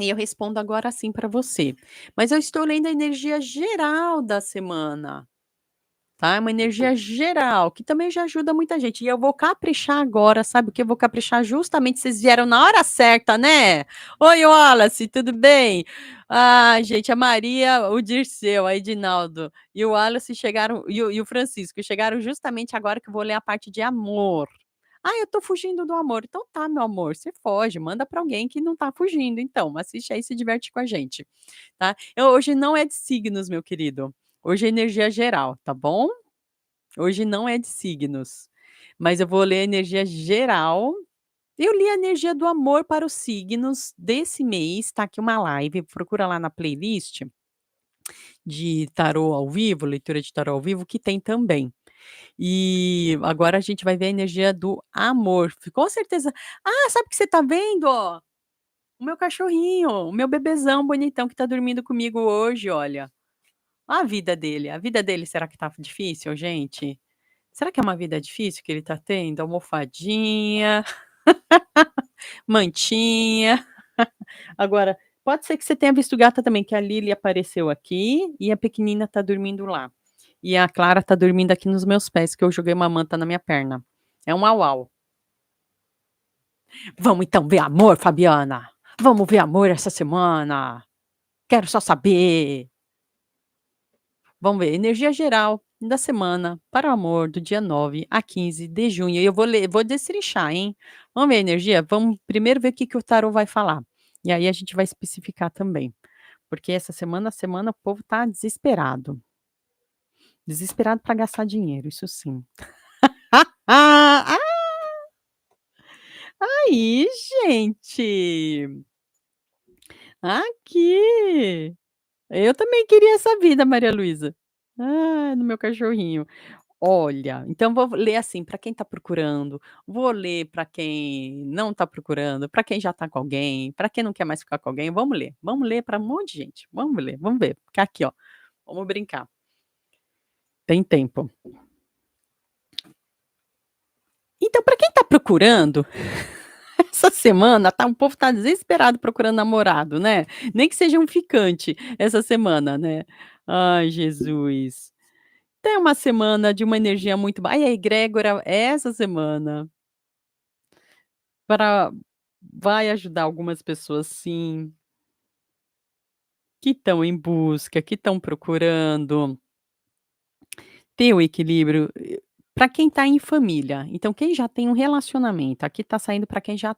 E eu respondo agora sim para você. Mas eu estou lendo a energia geral da semana, tá? É uma energia geral, que também já ajuda muita gente. E eu vou caprichar agora, sabe o que? Eu vou caprichar justamente, vocês vieram na hora certa, né? Oi, Wallace, tudo bem? Ah, gente, a Maria, o Dirceu, a Edinaldo e o Wallace chegaram, e o Francisco, chegaram justamente agora que eu vou ler a parte de amor. Ah, eu tô fugindo do amor. Então tá, meu amor, você foge, manda pra alguém que não tá fugindo, então. Assiste aí e se diverte com a gente, tá? Hoje não é de signos, meu querido. Hoje é energia geral, tá bom? Hoje não é de signos. Mas eu vou ler a energia geral. Eu li a energia do amor para os signos desse mês. Tá aqui uma live. Procura lá na playlist de tarô ao vivo, leitura de tarô ao vivo, que tem também. E agora a gente vai ver a energia do amor. Com certeza. Ah, sabe o que você tá vendo, ó? O meu cachorrinho, o meu bebezão bonitão que tá dormindo comigo hoje, olha. A vida dele será que tá difícil, gente? Será que é uma vida difícil que ele tá tendo? Almofadinha, mantinha. Agora, pode ser que você tenha visto gata também, que a Lily apareceu aqui e a pequenina tá dormindo lá. E a Clara tá dormindo aqui nos meus pés, que eu joguei uma manta na minha perna. É um au-au. Vamos então ver amor, Fabiana. Vamos ver amor essa semana. Quero só saber. Vamos ver, energia geral da semana para o amor do dia 9 a 15 de junho. E eu vou ler, vou destrinchar, hein? Vamos ver a energia? Vamos primeiro ver o que que o tarô vai falar. E aí a gente vai especificar também. Porque essa semana o povo tá desesperado. Desesperado para gastar dinheiro, isso sim. Ah, aí, gente. Aqui. Eu também queria essa vida, Maria Luísa. Ah, no meu cachorrinho. Olha, então vou ler assim, para quem está procurando, vou ler para quem não está procurando, para quem já está com alguém, para quem não quer mais ficar com alguém, vamos ler para um monte de gente, vamos ler, vamos ver, ficar aqui ó, vamos brincar, tem tempo. Então para quem está procurando, essa semana o povo tá desesperado procurando namorado, né, nem que seja um ficante essa semana, né. Ai Jesus. Tem uma semana de uma energia muito ba ai a egrégora essa semana Para vai ajudar algumas pessoas sim, que estão em busca, que estão procurando ter o equilíbrio, para quem está em família. Então quem já tem um relacionamento, aqui está saindo para quem já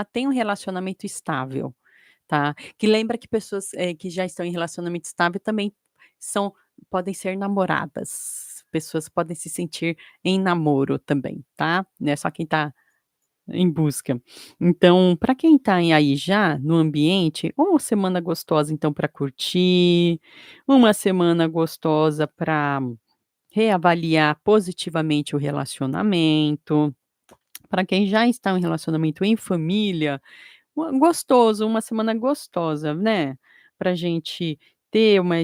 tem um relacionamento estável, tá. Que lembra que pessoas, que já estão em relacionamento estável também são podem ser namoradas, pessoas podem se sentir em namoro também, tá. Não é só quem está em busca. Então, para quem está aí já no ambiente, uma semana gostosa então para curtir, uma semana gostosa para reavaliar positivamente o relacionamento. Para quem já está em um relacionamento em família, gostoso, uma semana gostosa, né, pra gente ter uma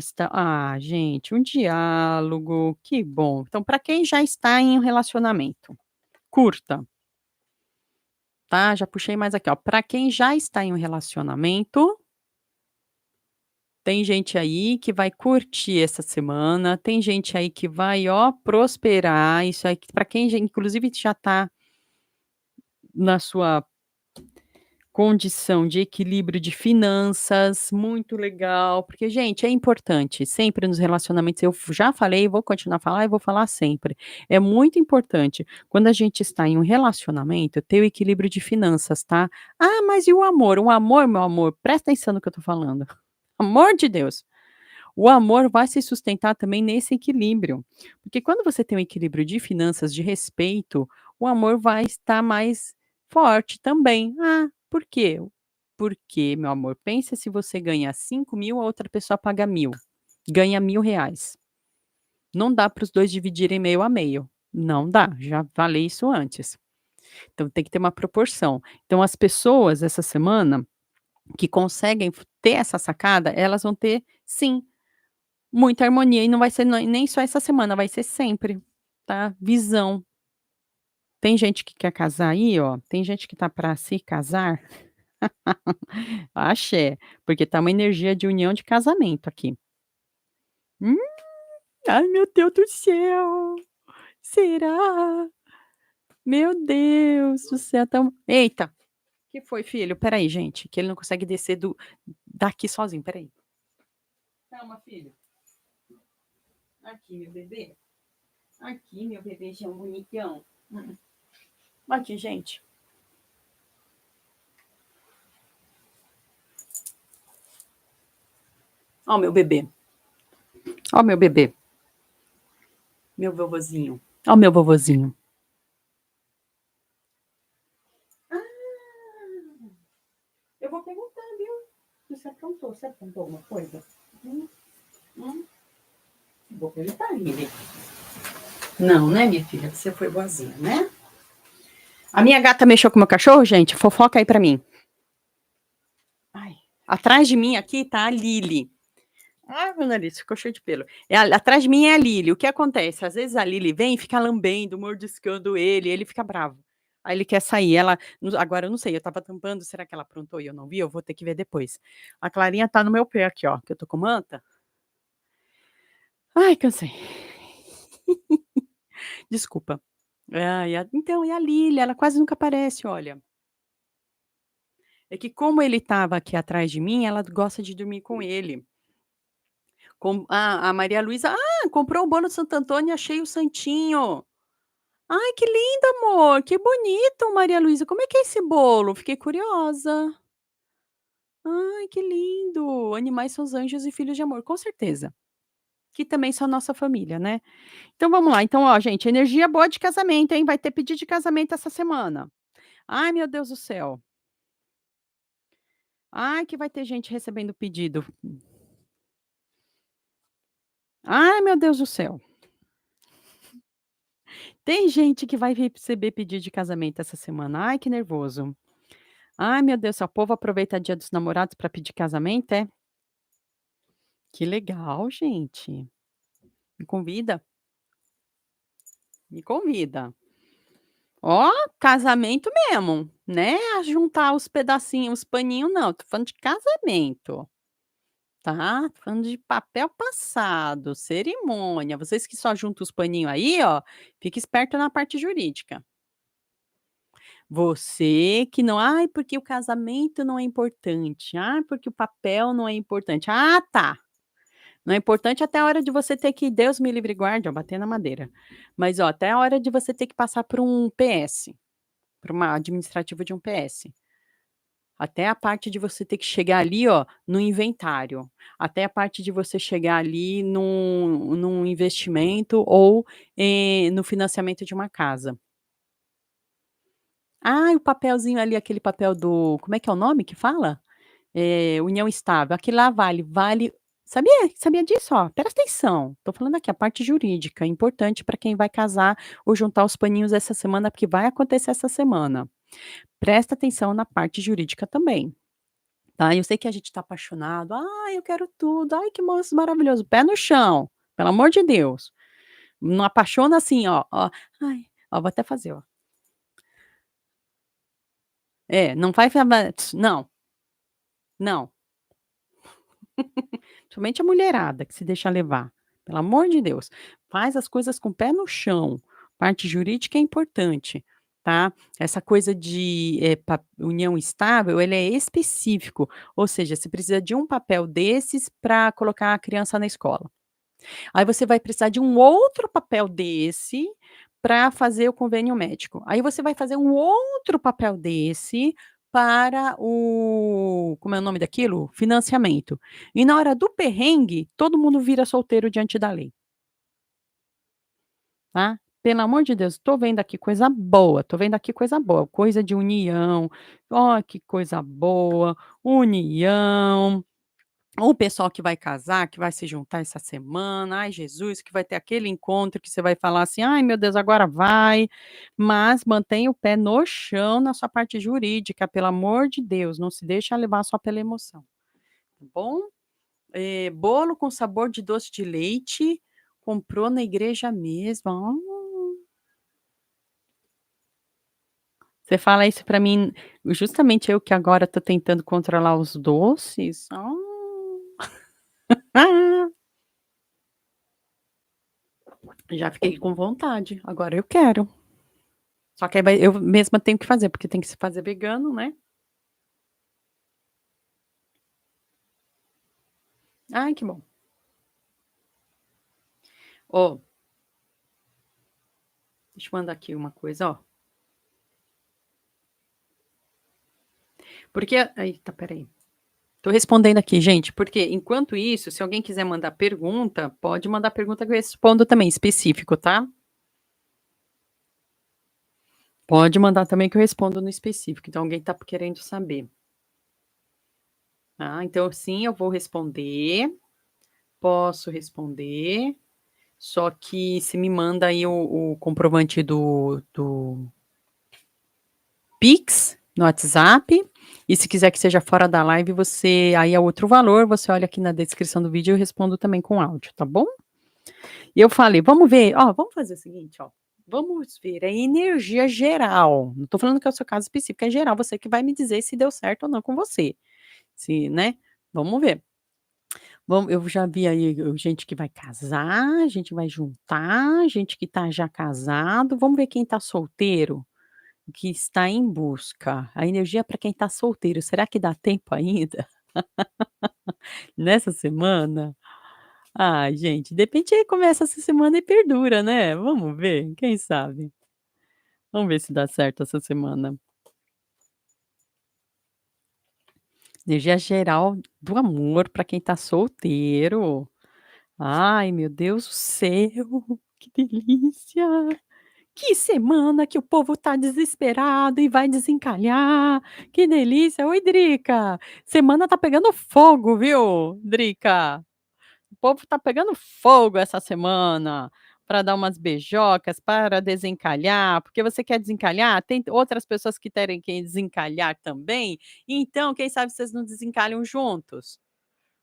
gente, um diálogo, que bom. Então para quem já está em um relacionamento, curta. Tá, já puxei mais aqui, ó, para quem já está em um relacionamento, tem gente aí que vai curtir essa semana, tem gente aí que vai, ó, prosperar, isso aí para quem já inclusive já tá na sua condição de equilíbrio de finanças, muito legal, porque gente, é importante, sempre nos relacionamentos, eu já falei, vou continuar a falar e vou falar sempre, é muito importante, quando a gente está em um relacionamento, ter o equilíbrio de finanças, tá. Ah, mas e o amor? O amor, meu amor, presta atenção no que eu tô falando, amor de Deus, o amor vai se sustentar também nesse equilíbrio, porque quando você tem um equilíbrio de finanças, de respeito, o amor vai estar mais forte também. "Ah, por quê?" Porque, meu amor, pensa se você ganha 5.000, a outra pessoa paga 1.000, ganha R$ 1.000. Não dá para os 2 dividirem meio a meio, não dá, já falei isso antes. Então tem que ter uma proporção. Então as pessoas essa semana que conseguem ter essa sacada, elas vão ter sim, muita harmonia e não vai ser nem só essa semana, vai ser sempre, tá. Visão. Tem gente que quer casar aí, ó, tem gente que tá para se casar, axé, porque tá uma energia de união de casamento aqui. Hum, ai meu Deus do céu, será? Meu Deus do céu, eita, que foi filho? Espera aí gente, que ele não consegue descer daqui sozinho, espera aí. Calma filho. Aqui meu bebê. Aqui meu bebezinho bonitão. Aqui gente. Ó meu bebê. Ó meu bebê. Meu vovozinho. Ó meu vovozinho. Ah, eu vou perguntar, viu? Você aprontou alguma coisa? Hum? Vou perguntar, Lili. Não, né, minha filha? Você foi boazinha, né? A minha gata mexeu com o meu cachorro, gente? Fofoca aí pra mim. Ai. Atrás de mim aqui tá a Lili. Ai, meu nariz ficou cheio de pelo. Atrás de mim é a Lili. O que acontece? Às vezes a Lili vem e fica lambendo, mordiscando ele fica bravo. Aí ele quer sair. Agora eu não sei, eu tava tampando, será que ela aprontou e eu não vi? Eu vou ter que ver depois. A Clarinha tá no meu pé aqui, ó, que eu tô com manta. Ai, cansei. Desculpa. Então, e a Lili, ela quase nunca aparece, olha. É que como ele tava aqui atrás de mim, ela gosta de dormir com ele. A Maria Luísa, comprou o bolo de Santo Antônio, achei o santinho. Ai, que lindo, amor, que bonito, Maria Luísa. Como é que é esse bolo? Fiquei curiosa. Ai, que lindo. Animais são os anjos e filhos de amor, com certeza. Que também são nossa família, né. Então vamos lá, então ó, gente, energia boa de casamento, hein, vai ter pedido de casamento essa semana. Ai, meu Deus do céu. Ai, que vai ter gente recebendo pedido. Ai, meu Deus do céu. Tem gente que vai receber pedido de casamento essa semana. Ai, que nervoso. Ai, meu Deus do céu, o povo aproveita Dia dos Namorados para pedir casamento, é? Que legal, gente. Me convida, me convida. Ó, casamento mesmo, né, a juntar os pedacinhos, os paninhos não, tô falando de casamento, tá? Tô falando de papel passado, cerimônia. Vocês que só juntam os paninhos aí, ó, fica esperto na parte jurídica. Você que não: "Ai, porque o casamento não é importante. Ai, porque o papel não é importante". Ah, tá. Não é importante até a hora de você ter que Deus me livre e guarde, ó, bater na madeira. Mas, ó, até a hora de você ter que passar por um PS, por uma administrativa de um PS. Até a parte de você ter que chegar ali, ó, no inventário. Até a parte de você chegar ali num investimento ou, no financiamento de uma casa. Ah, o papelzinho ali, aquele papel do como é que é o nome que fala? União estável, aquele lá vale sabia disso? Ó, presta atenção, tô falando aqui a parte jurídica, importante para quem vai casar ou juntar os paninhos essa semana, porque vai acontecer essa semana. Presta atenção na parte jurídica também, tá. Eu sei que a gente tá apaixonado, "Ai, eu quero tudo, ai que moço maravilhoso", pé no chão, pelo amor de Deus. Não apaixona assim, ó, ai, ó, vou até fazer, ó. Não vai não, não. Somente a mulherada que se deixa levar, pelo amor de Deus, faz as coisas com o pé no chão, parte jurídica é importante, tá. Essa coisa de, união estável, ele é específico, ou seja, você precisa de um papel desses para colocar a criança na escola. Aí você vai precisar de um outro papel desse para fazer o convênio médico. Aí você vai fazer um outro papel desse para o como é o nome daquilo? Financiamento. E na hora do perrengue, todo mundo vira solteiro diante da lei, tá. Pelo amor de Deus, tô vendo aqui coisa boa, tô vendo aqui coisa boa, coisa de união, ó que coisa boa, união, o pessoal que vai casar, que vai se juntar essa semana, ai Jesus, que vai ter aquele encontro que você vai falar assim: "Ai meu Deus, agora vai", mas mantenha o pé no chão na sua parte jurídica, pelo amor de Deus, não se deixa levar só pela emoção, tá bom? Bolo com sabor de doce de leite, comprou na igreja mesmo. Você fala isso pra mim, justamente eu que agora tô tentando controlar os doces. Ah, já fiquei com vontade, agora eu quero. Só que aí vai eu mesma tenho que fazer, porque tem que se fazer vegano, né. Ai, que bom. Ó, deixa eu mandar aqui uma coisa, ó, porque eita, espera aí. Tô respondendo aqui, gente, porque enquanto isso, se alguém quiser mandar pergunta, pode mandar pergunta que eu respondo também, específico, tá. Pode mandar também que eu respondo no específico, então alguém tá querendo saber. Ah, então sim, eu vou responder, posso responder, só que você me manda aí o comprovante do Pix no WhatsApp, e se quiser que seja fora da live, você aí é outro valor, você olha aqui na descrição do vídeo, eu respondo também com áudio, tá bom? E eu falei: "Vamos ver, ó, vamos fazer o seguinte, ó, vamos ver a energia geral", não tô falando que é o seu caso específico, é geral, você que vai me dizer se deu certo ou não com você, se né, vamos ver. Vamos eu já vi aí gente que vai casar, gente vai juntar, gente que tá já casado, vamos ver quem tá solteiro, que está em busca. A energia para quem tá solteiro, será que dá tempo ainda nessa semana? Ai gente, de repente aí começa essa semana e perdura, né, vamos ver, quem sabe? Vamos ver se dá certo essa semana. Energia geral do amor para quem tá solteiro. Ai meu Deus do céu, que delícia. Que semana que o povo tá desesperado e vai desencalhar, que delícia. Oi, Drica, semana tá pegando fogo, viu, Drica. O povo tá pegando fogo essa semana, para dar umas beijocas, para desencalhar, porque você quer desencalhar, tem outras pessoas que querem desencalhar também, então quem sabe vocês não desencalham juntos.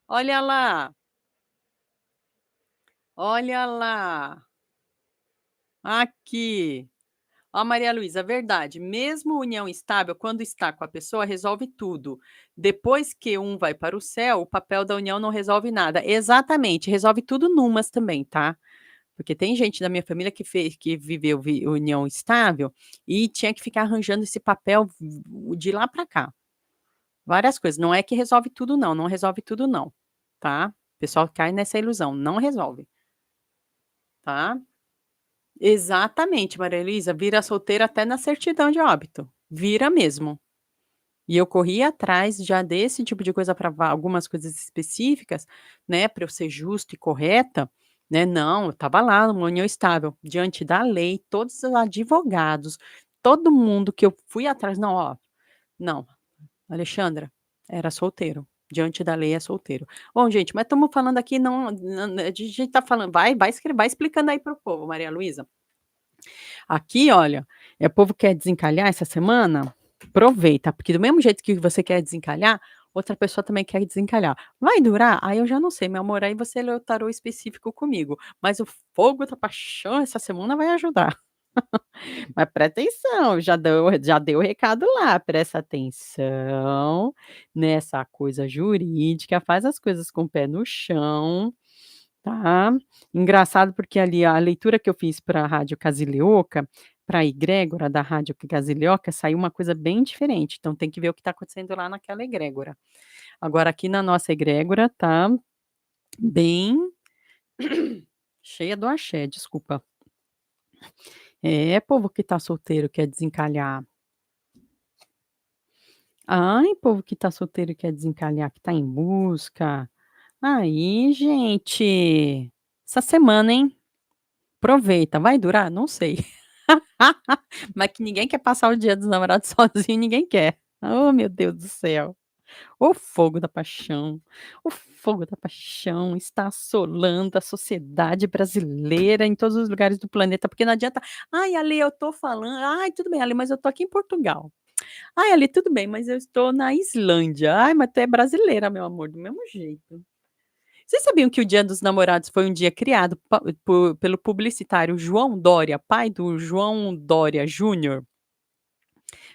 Olha lá, olha lá, aqui. Ó, Maria Luísa, verdade. Mesmo união estável, quando está com a pessoa, resolve tudo. Depois que um vai para o céu, o papel da união não resolve nada. Exatamente, resolve tudo numas também, tá? Porque tem gente da minha família que fez, que viveu união estável e tinha que ficar arranjando esse papel de lá para cá. Várias coisas. Não é que resolve tudo, não. Não resolve tudo, não. Tá? O pessoal cai nessa ilusão. Não resolve. Tá? Exatamente, Maria Luísa, vira solteira até na certidão de óbito, vira mesmo. E eu corri atrás já desse tipo de coisa para algumas coisas específicas, né, para eu ser justa e correta, né, não, eu estava lá numa união estável, diante da lei, todos os advogados, todo mundo que eu fui atrás, não, ó, não, Alexandra, era solteiro, diante da lei é solteiro. Bom gente, mas estamos falando aqui não a gente tá falando vai explicando aí para o povo, Maria Luísa. Aqui, olha, o povo quer desencalhar essa semana, aproveita, porque do mesmo jeito que você quer desencalhar, outra pessoa também quer desencalhar. Vai durar? Aí eu já não sei, meu amor, aí você lê o tarô específico comigo, mas o fogo da paixão essa semana vai ajudar. Mas presta atenção, já deu o recado lá, presta atenção nessa coisa jurídica, faz as coisas com o pé no chão, tá. Engraçado porque ali a leitura que eu fiz pra rádio Casilioca, pra egrégora da rádio Casilioca, saiu uma coisa bem diferente, então tem que ver o que tá acontecendo lá naquela egrégora. Agora aqui na nossa egrégora tá bem cheia do axé, desculpa. É, povo que tá solteiro quer desencalhar. Ai, povo que tá solteiro e quer desencalhar, que tá em busca. Aí, gente, essa semana, hein? Aproveita, vai durar? Não sei. Mas que ninguém quer passar o Dia dos Namorados sozinho, ninguém quer. Oh, meu Deus do céu. O fogo da paixão, o fogo da paixão está assolando a sociedade brasileira em todos os lugares do planeta, porque não adianta: "Ai, Ale, eu tô falando. Ai, tudo bem, Ale, mas eu tô aqui em Portugal. Ai, Ale, tudo bem, mas eu estou na Islândia. Ai, mas tu é brasileira, meu amor, do mesmo jeito". Vocês sabiam que o Dia dos Namorados foi um dia criado pelo publicitário João Dória, pai do João Dória Júnior?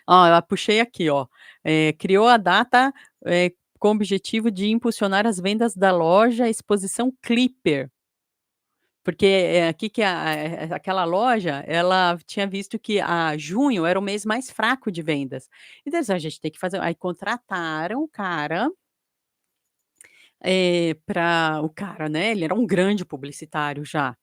Ó, eu puxei aqui, ó. Criou a data, com o objetivo de impulsionar as vendas da loja Exposição Clipper, porque, aqui que aquela loja, ela tinha visto que a junho era o mês mais fraco de vendas. Então assim: "A gente tem que fazer", aí contrataram o cara, pra o cara, né, ele era um grande publicitário já.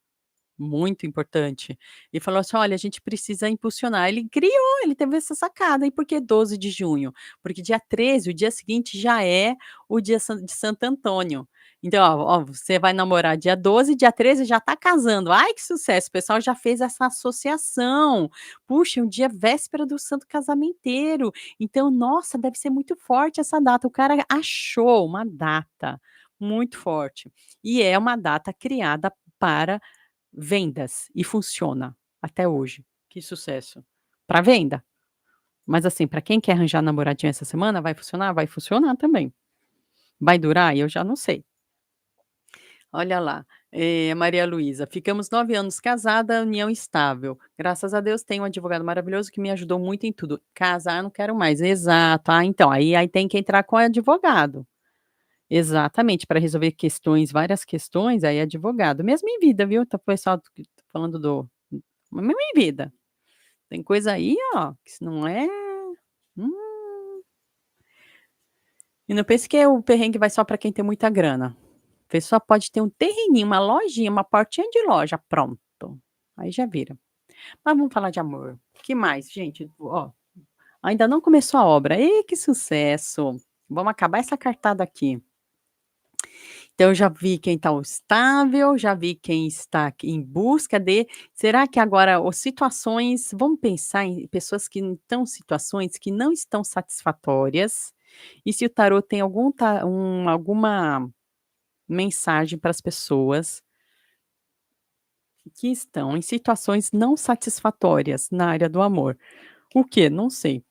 Muito importante. E falou assim: "Olha, a gente precisa impulsionar". Ele criou, ele teve essa sacada. E por que 12 de junho? Porque dia 13, o dia seguinte, já é o dia de Santo Antônio. Então, ó, você vai namorar dia 12, dia 13 já tá casando. Ai, que sucesso, o pessoal já fez essa associação. Puxa, é um dia véspera do santo casamenteiro. Então, nossa, deve ser muito forte essa data. O cara achou uma data muito forte. E é uma data criada para vendas, e funciona até hoje. Que sucesso. Para venda. Mas assim, para quem quer arranjar namoradinho essa semana, vai funcionar? Vai funcionar também. Vai durar? Eu já não sei. Olha lá, Maria Luísa: "Ficamos 9 anos casada, união estável. Graças a Deus tenho um advogado maravilhoso que me ajudou muito em tudo. Casar não quero mais". Exato. Ah, então, aí tem que entrar com advogado. Exatamente, para resolver questões, várias questões, aí é advogado. Mesmo em vida, viu, tá, o pessoal que tá falando do mesmo em vida. Tem coisa aí, ó, que se não é, hum. E não pense que o perrengue vai só para quem tem muita grana. A pessoa pode ter um terreninho, uma lojinha, uma portinha de loja, pronto, aí já vira. Mas vamos falar de amor. Que mais, gente? Ó, ainda não começou a obra. Ê, que sucesso. Vamos acabar essa cartada aqui. Então eu já vi quem está estável, já vi quem está em busca de, será que agora ou situações, vamos pensar em pessoas que estão situações que não estão satisfatórias, e se o tarô tem alguma mensagem para as pessoas que estão em situações não satisfatórias na área do amor. O quê? Não sei.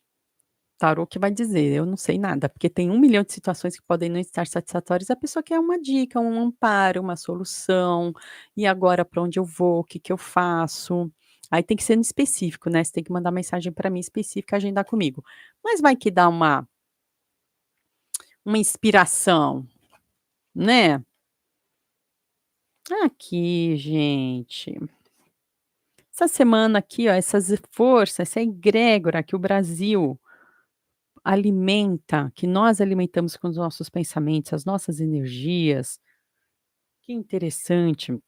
Tarô que vai dizer, eu não sei nada, porque tem 1 milhão de situações que podem não estar satisfatórias, a pessoa quer uma dica, um amparo, uma solução, e agora para onde eu vou, o que que eu faço? Aí tem que ser no específico, né, você tem que mandar mensagem para mim específica, agendar comigo. Mas vai que dá uma inspiração, né. Aqui, gente, essa semana aqui, ó, essas forças, essa egrégora que o Brasil alimenta, que nós alimentamos com os nossos pensamentos, as nossas energias, que interessante.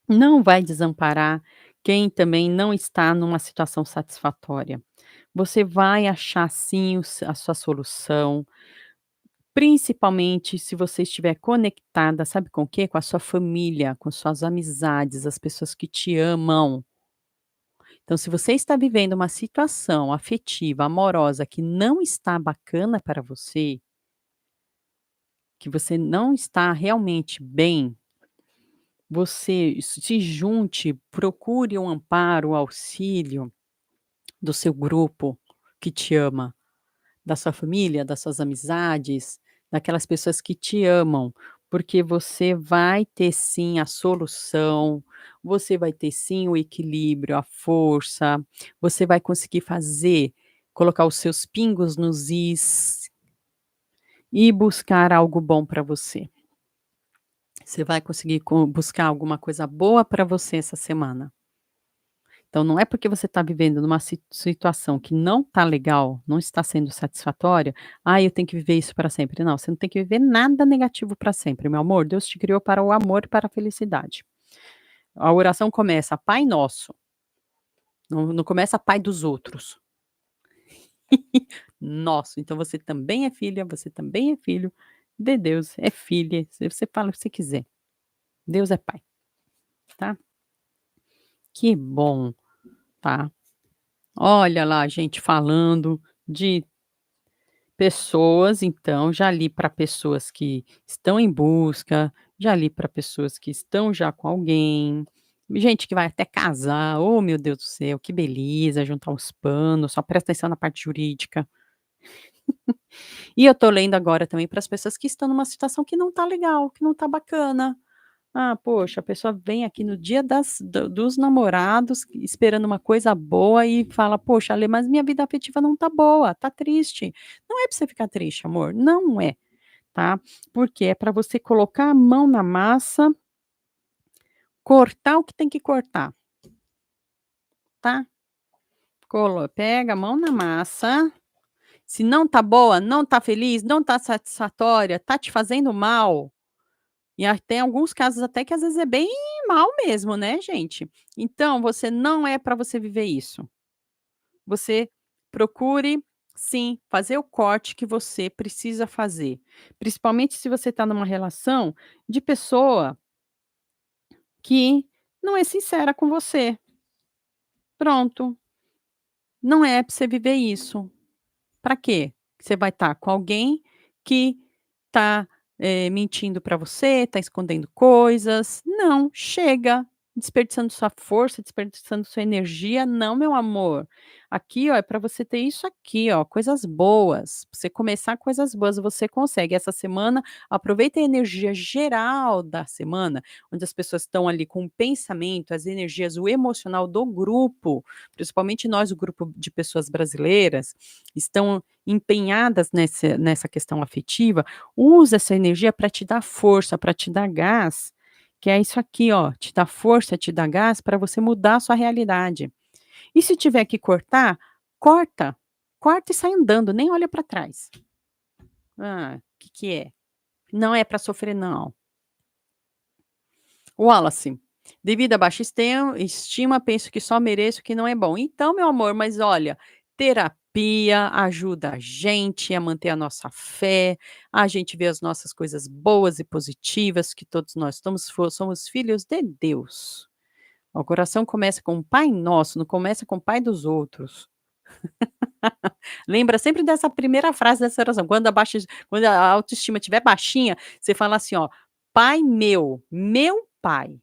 Não vai desamparar quem também não está numa situação satisfatória. Você vai achar sim a sua solução, principalmente se você estiver conectada, sabe com o quê? Com a sua família, com suas amizades, as pessoas que te amam. Então, se você está vivendo uma situação afetiva, amorosa, que não está bacana para você, que você não está realmente bem, você se junte, procure um amparo, um auxílio do seu grupo que te ama, da sua família, das suas amizades, daquelas pessoas que te amam, porque você vai ter sim a solução, você vai ter sim o equilíbrio, a força, você vai conseguir fazer, colocar os seus pingos nos is e buscar algo bom para você. Você vai conseguir buscar alguma coisa boa para você essa semana. Então não é porque você está vivendo numa situação que não está legal, não está sendo satisfatória, "ah, eu tenho que viver isso para sempre". Não, você não tem que viver nada negativo para sempre, meu amor. Deus te criou para o amor e para a felicidade. A oração começa: "Pai nosso", não começa "Pai dos outros". Nosso. Então você também é filha, você também é filho de Deus, é filha, você fala o que você quiser. Deus é pai, tá? Que bom, tá. Olha lá a gente falando de pessoas, então, já li para pessoas que estão em busca, já li para pessoas que estão já com alguém, gente que vai até casar, oh meu Deus do céu, que beleza, juntar os panos, só presta atenção na parte jurídica. E eu tô lendo agora também para as pessoas que estão numa situação que não tá legal, que não tá bacana. Ah, poxa, a pessoa vem aqui no dia dos namorados esperando uma coisa boa e fala: "Poxa, Ale, mas minha vida afetiva não tá boa, tá triste". Não é pra você ficar triste, amor, não é, tá. Porque é pra você colocar a mão na massa, cortar o que tem que cortar, tá. Pega a mão na massa, se não tá boa, não tá feliz, não tá satisfatória, tá te fazendo mal. E tem alguns casos até que às vezes é bem mal mesmo, né, gente. Então você não é para você viver isso. Você procure, sim, fazer o corte que você precisa fazer. Principalmente se você está numa relação de pessoa que não é sincera com você. Pronto, não é para você viver isso. Para quê? Você vai estar com alguém que está, mentindo para você, está escondendo coisas. Não, chega. Desperdiçando sua força, desperdiçando sua energia. Não, meu amor. Aqui, ó, é para você ter isso aqui, ó, coisas boas. Pra você começar coisas boas, você consegue. Essa semana, aproveita a energia geral da semana, onde as pessoas estão ali com o pensamento, as energias, o emocional do grupo, principalmente nós, o grupo de pessoas brasileiras, estão empenhadas nessa questão afetiva, usa essa energia para te dar força, para te dar gás, que é isso aqui, ó, te dá força, te dá gás para você mudar a sua realidade. E se tiver que cortar, corta, corta e sai andando, nem olha para trás. Ah, o que é? Não é para sofrer não. Wallace, devido à baixa estima, penso que só mereço o que não é bom. Então, meu amor, mas olha, terapia ajuda a gente a manter a nossa fé, a gente vê as nossas coisas boas e positivas, que todos nós somos filhos de Deus. O coração começa com o Pai Nosso, não começa com o Pai dos outros. Lembra sempre dessa primeira frase dessa oração, quando a autoestima estiver baixinha, você fala assim, ó: "Pai meu Pai".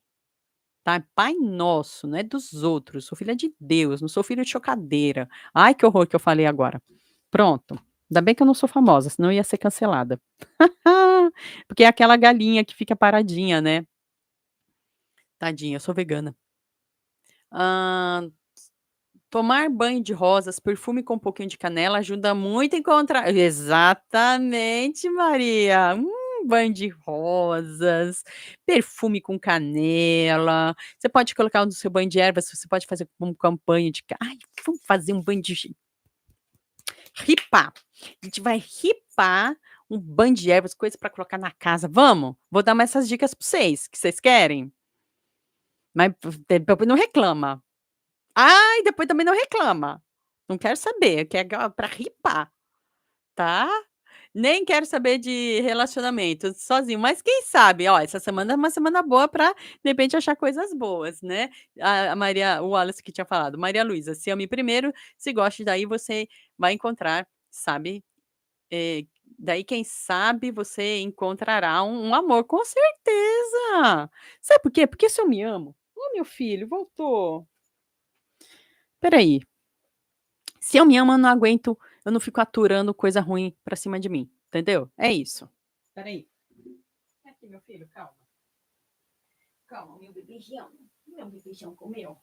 Tá, Pai Nosso, não é dos outros, sou filha de Deus, não sou filho de chocadeira. Ai, que horror que eu falei agora. Pronto, ainda bem que eu não sou famosa, senão eu ia ser cancelada. Porque é aquela galinha que fica paradinha, né. Tadinha, eu sou vegana. Hã, tomar banho de rosas, perfume com um pouquinho de canela ajuda muito a encontrar exatamente, Maria. Banho de rosas, perfume com canela, você pode colocar no seu banho de ervas, você pode fazer como campanha de "Ai, vamos fazer um banho de ripar, a gente vai ripar um banho de ervas, coisa para colocar na casa, vamos? Vou dar mais essas dicas para vocês, que vocês querem? Mas depois não reclama. Ai, depois também não reclama. Não quero saber, que é pra ripar, tá. Nem quero saber de relacionamento, sozinho, mas quem sabe, ó, essa semana é uma semana boa pra, de repente, achar coisas boas, né. O Wallace que tinha falado: "Maria Luísa, se ame primeiro, se goste, daí você vai encontrar, sabe, daí quem sabe você encontrará um amor", com certeza. Sabe por quê? Porque se eu me amo ô meu filho, voltou. Espera aí. Se eu me amo, eu não aguento, eu não fico aturando coisa ruim pra cima de mim, entendeu? É isso. Espera aí. Aqui, meu filho, calma. Calma, meu bebejião. Meu bebejião comeu.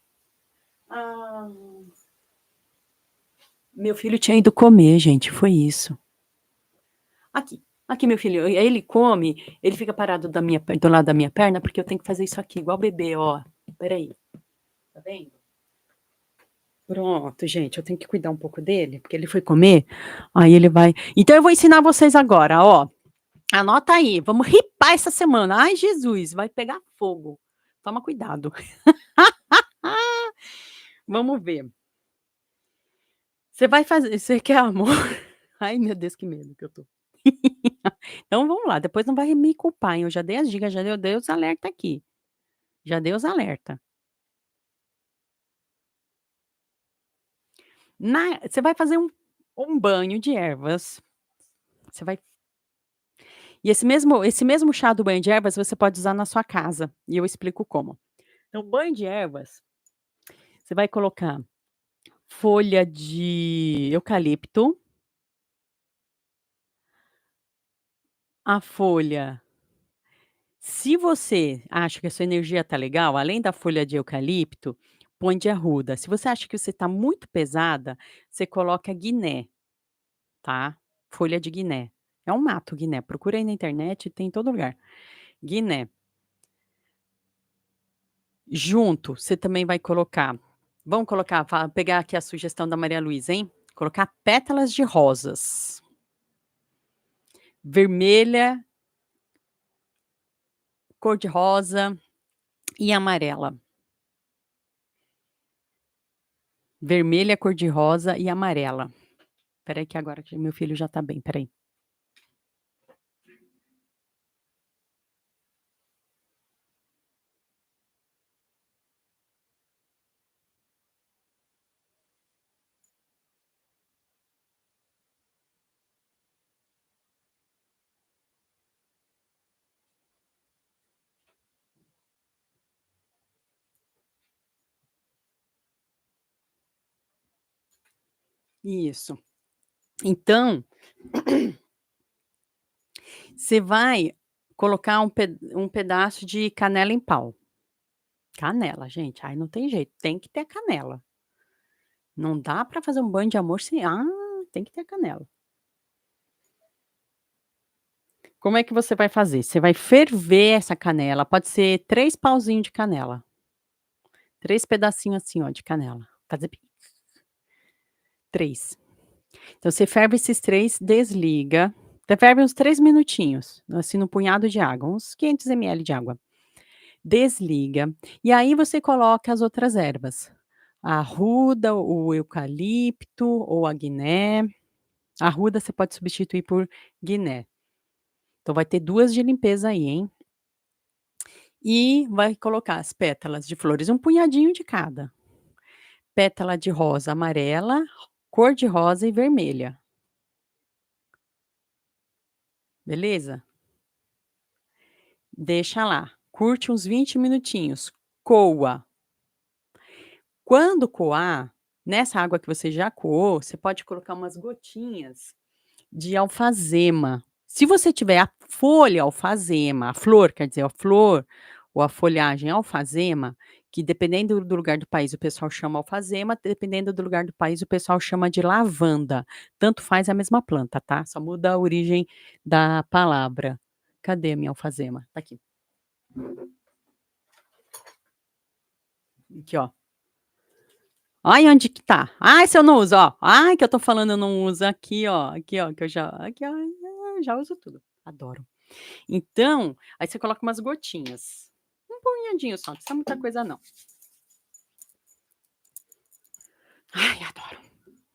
Ah, meu filho tinha ido comer, gente, foi isso. Aqui, aqui, meu filho, aí ele come, ele fica parado do lado da minha perna, porque eu tenho que fazer isso aqui, igual bebê, ó. Espera aí. Tá vendo? Pronto, gente, eu tenho que cuidar um pouco dele, porque ele foi comer, aí ele vai então eu vou ensinar vocês agora, ó. Anota aí, vamos ripar essa semana. Ai, Jesus, vai pegar fogo. Toma cuidado. Vamos ver. Você quer amor? Ai, meu Deus, que medo que eu tô. Então vamos lá, depois não vai me culpar, hein, eu já dei as dicas, já dei os alerta aqui. Já dei os alerta. Você vai fazer um banho de ervas, você vai e esse mesmo chá do banho de ervas você pode usar na sua casa, e eu explico como. Então banho de ervas, você vai colocar folha de eucalipto, a folha se você acha que a sua energia tá legal, além da folha de eucalipto, põe de arruda. Se você acha que você tá muito pesada, você coloca guiné, tá, folha de guiné. É um mato guiné, procura aí na internet, tem em todo lugar. Guiné. Junto, você também vai colocar vamos colocar pegar aqui a sugestão da Maria Luísa, hein, colocar pétalas de rosas, vermelha, cor de rosa e amarela. Vermelha, cor de rosa e amarela. Espera aí que agora que meu filho já tá bem, espera aí. Isso. Então, você vai colocar um pedaço de canela em pau. Canela, gente, aí não tem jeito, tem que ter canela. Não dá pra fazer um banho de amor sem tem que ter canela. Como é que você vai fazer? Você vai ferver essa canela, pode ser 3 pauzinho de canela, 3 pedacinhos assim, ó, de canela, fazer 3. Então você ferve esses 3, desliga, você ferve uns 3 minutinhos, assim, num punhado de água, uns 500 ml de água. Desliga, e aí você coloca as outras ervas, a arruda, o eucalipto ou a guiné. A arruda você pode substituir por guiné. Então vai ter 2 de limpeza aí, hein. E vai colocar as pétalas de flores, um punhadinho de cada. Pétala de rosa amarela, cor de rosa e vermelha. Beleza? Deixa lá, curte uns 20 minutinhos, coa. Quando coar, nessa água que você já coou, você pode colocar umas gotinhas de alfazema. Se você tiver a folha alfazema, a flor, quer dizer, a flor ou a folhagem alfazema, que dependendo do lugar do país o pessoal chama alfazema, dependendo do lugar do país o pessoal chama de lavanda. Tanto faz, é a mesma planta, tá? Só muda a origem da palavra. Cadê a minha alfazema? Tá aqui. Aqui, ó. Ai, onde que tá? Ai, se eu não uso, ó. Ai, que eu tô falando eu não uso. Aqui, ó, que eu já aqui, ó, já uso tudo. Adoro. Então, aí você coloca umas gotinhas. Um punhadinho só, não precisa muita coisa não. Ai, adoro.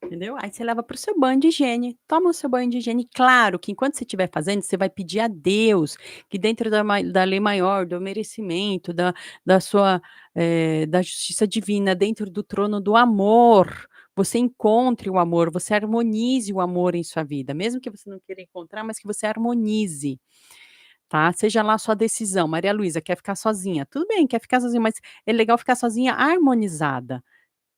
Entendeu? Aí você leva para o seu banho de higiene, toma o seu banho de higiene. Claro que enquanto você estiver fazendo, você vai pedir a Deus que dentro da lei maior, do merecimento, da sua, da justiça divina, dentro do trono do amor, você encontre o amor, você harmonize o amor em sua vida, mesmo que você não queira encontrar, mas que você harmonize. Tá, seja lá a sua decisão. Maria Luísa quer ficar sozinha, tudo bem, quer ficar sozinha, mas é legal ficar sozinha harmonizada,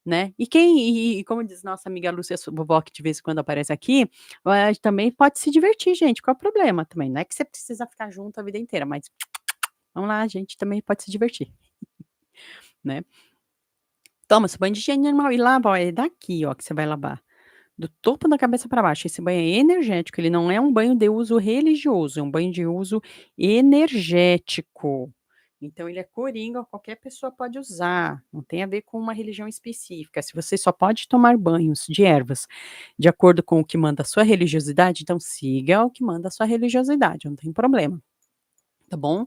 né. E como diz nossa amiga Lúcia Vovó, que de vez em quando aparece aqui, também pode se divertir gente, qual é o problema também? Não é que você precisa ficar junto a vida inteira, mas vamos lá, a gente também pode se divertir, né. Toma seu banho de higiene normal e lava, ó, é daqui, ó, que você vai lavar. Do topo da cabeça para baixo. Esse banho é energético, ele não é um banho de uso religioso, é um banho de uso energético. Então ele é coringa, qualquer pessoa pode usar, não tem a ver com uma religião específica. Se você só pode tomar banhos de ervas de acordo com o que manda a sua religiosidade, então siga o que manda a sua religiosidade, não tem problema, tá bom?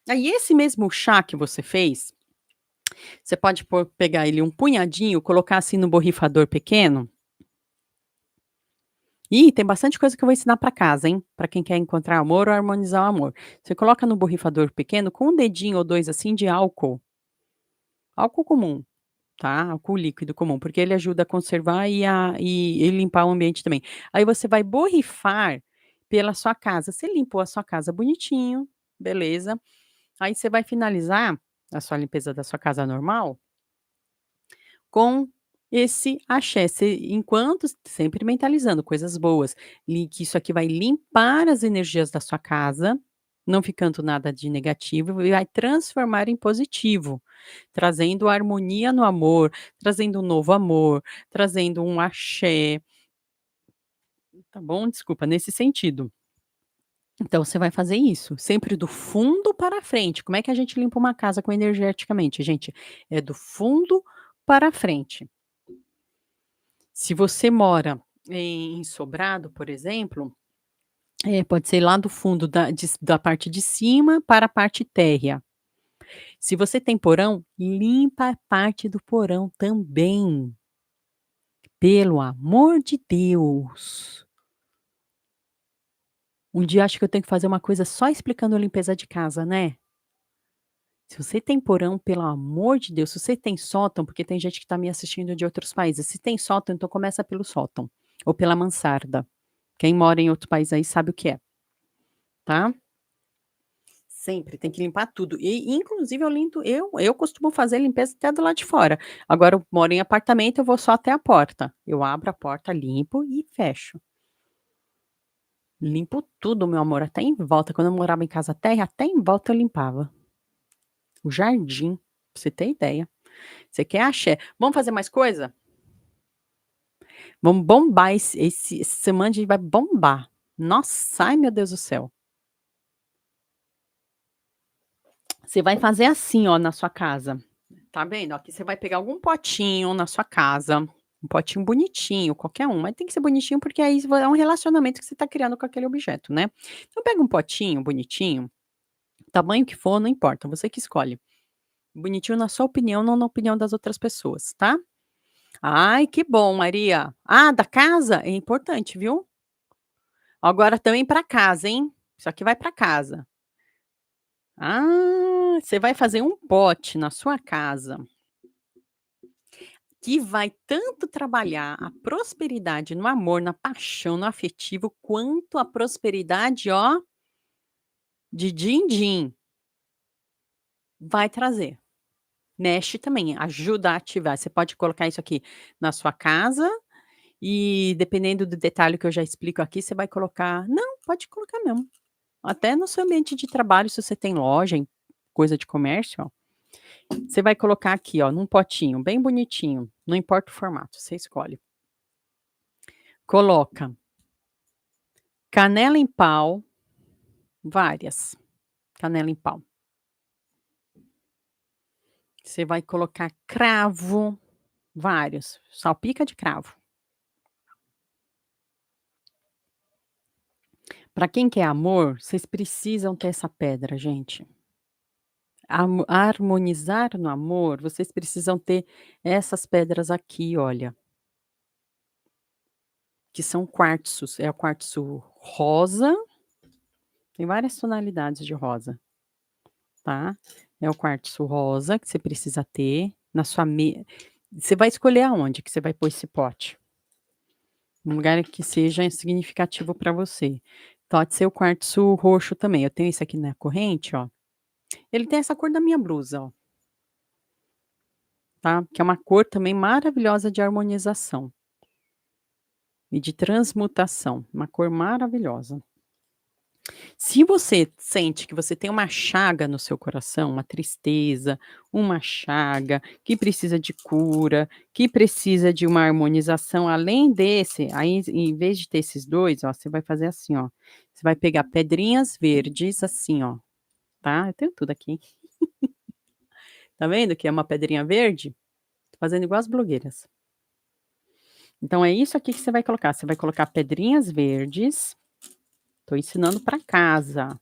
Aí esse mesmo chá que você fez, você pode pegar ele um punhadinho, colocar assim no borrifador pequeno. Ih, tem bastante coisa que eu vou ensinar para casa, hein, para quem quer encontrar amor ou harmonizar o amor. Você coloca no borrifador pequeno com um dedinho ou 2 assim de álcool, álcool comum. tá, álcool líquido comum, porque ele ajuda a conservar e limpar o ambiente também. Aí você vai borrifar pela sua casa. Você limpou a sua casa bonitinho, beleza. Aí você vai finalizar a sua limpeza da sua casa normal com esse axé, você enquanto sempre mentalizando coisas boas, que isso aqui vai limpar as energias da sua casa, não ficando nada de negativo e vai transformar em positivo, trazendo harmonia no amor, trazendo um novo amor, trazendo um axé, tá bom? Desculpa, nesse sentido. Então você vai fazer isso, sempre do fundo para frente. Como é que a gente limpa uma casa com energeticamente, gente? É do fundo para frente. Se você mora em sobrado, por exemplo, pode ser lá do fundo da parte de cima para a parte térrea. Se você tem porão, limpa a parte do porão também, pelo amor de Deus. Um dia acho que eu tenho que fazer uma coisa só explicando a limpeza de casa, né. Se você tem porão, pelo amor de Deus, se você tem sótão, porque tem gente que está me assistindo de outros países, se tem sótão, então começa pelo sótão, ou pela mansarda. Quem mora em outro país aí sabe o que é, tá. Sempre, tem que limpar tudo. E inclusive eu costumo fazer limpeza até do lado de fora. Agora eu moro em apartamento, eu vou só até a porta. Eu abro a porta, limpo e fecho. Limpo tudo, meu amor, até em volta. Quando eu morava em casa térrea, até em volta eu limpava. O jardim, pra você ter ideia. Você quer axé. Vamos fazer mais coisa? Vamos bombar esse semana a gente vai bombar. Nossa, ai meu Deus do céu. Você vai fazer assim, ó, na sua casa. Tá vendo? Aqui você vai pegar algum potinho na sua casa, um potinho bonitinho, qualquer um, mas tem que ser bonitinho, porque aí é um relacionamento que você tá criando com aquele objeto, né. Então pega um potinho bonitinho, tamanho que for, não importa, você que escolhe. Bonitinho na sua opinião, não na opinião das outras pessoas, tá. Ai, que bom, Maria. Ah, da casa? É importante, viu. Agora também para casa, hein. Isso aqui vai para casa. Ah, você vai fazer um pote na sua casa que vai tanto trabalhar a prosperidade no amor, na paixão, no afetivo, quanto a prosperidade, ó, de din-din, vai trazer. Mexe também, ajuda a ativar. Você pode colocar isso aqui na sua casa e dependendo do detalhe que eu já explico aqui, você vai colocar não, pode colocar mesmo. Até no seu ambiente de trabalho, se você tem loja, coisa de comércio, ó, você vai colocar aqui, ó, num potinho bem bonitinho, não importa o formato, você escolhe. Coloca canela em pau, várias, canela em pau. Você vai colocar cravo, vários, salpica de cravo. Para quem quer amor, vocês precisam ter essa pedra, gente. Harmonizar no amor, vocês precisam ter essas pedras aqui, olha, que são quartzos. É o quartzo rosa, tem várias tonalidades de rosa, tá. É o quartzo rosa que você precisa ter na sua você vai escolher aonde que você vai pôr esse pote. Um lugar que seja significativo para você. Pode ser o quartzo roxo também, eu tenho esse aqui na corrente, ó, ele tem essa cor da minha blusa, ó, tá, que é uma cor também maravilhosa de harmonização e de transmutação, uma cor maravilhosa. Se você sente que você tem uma chaga no seu coração, uma tristeza, uma chaga que precisa de cura, que precisa de uma harmonização além desse, aí em vez de ter esses 2, ó, você vai fazer assim, ó, você vai pegar pedrinhas verdes assim, ó, tá, eu tenho tudo aqui. Tá vendo que é uma pedrinha verde? Tô fazendo igual as blogueiras. Então é isso aqui que você vai colocar pedrinhas verdes, tô ensinando para casa.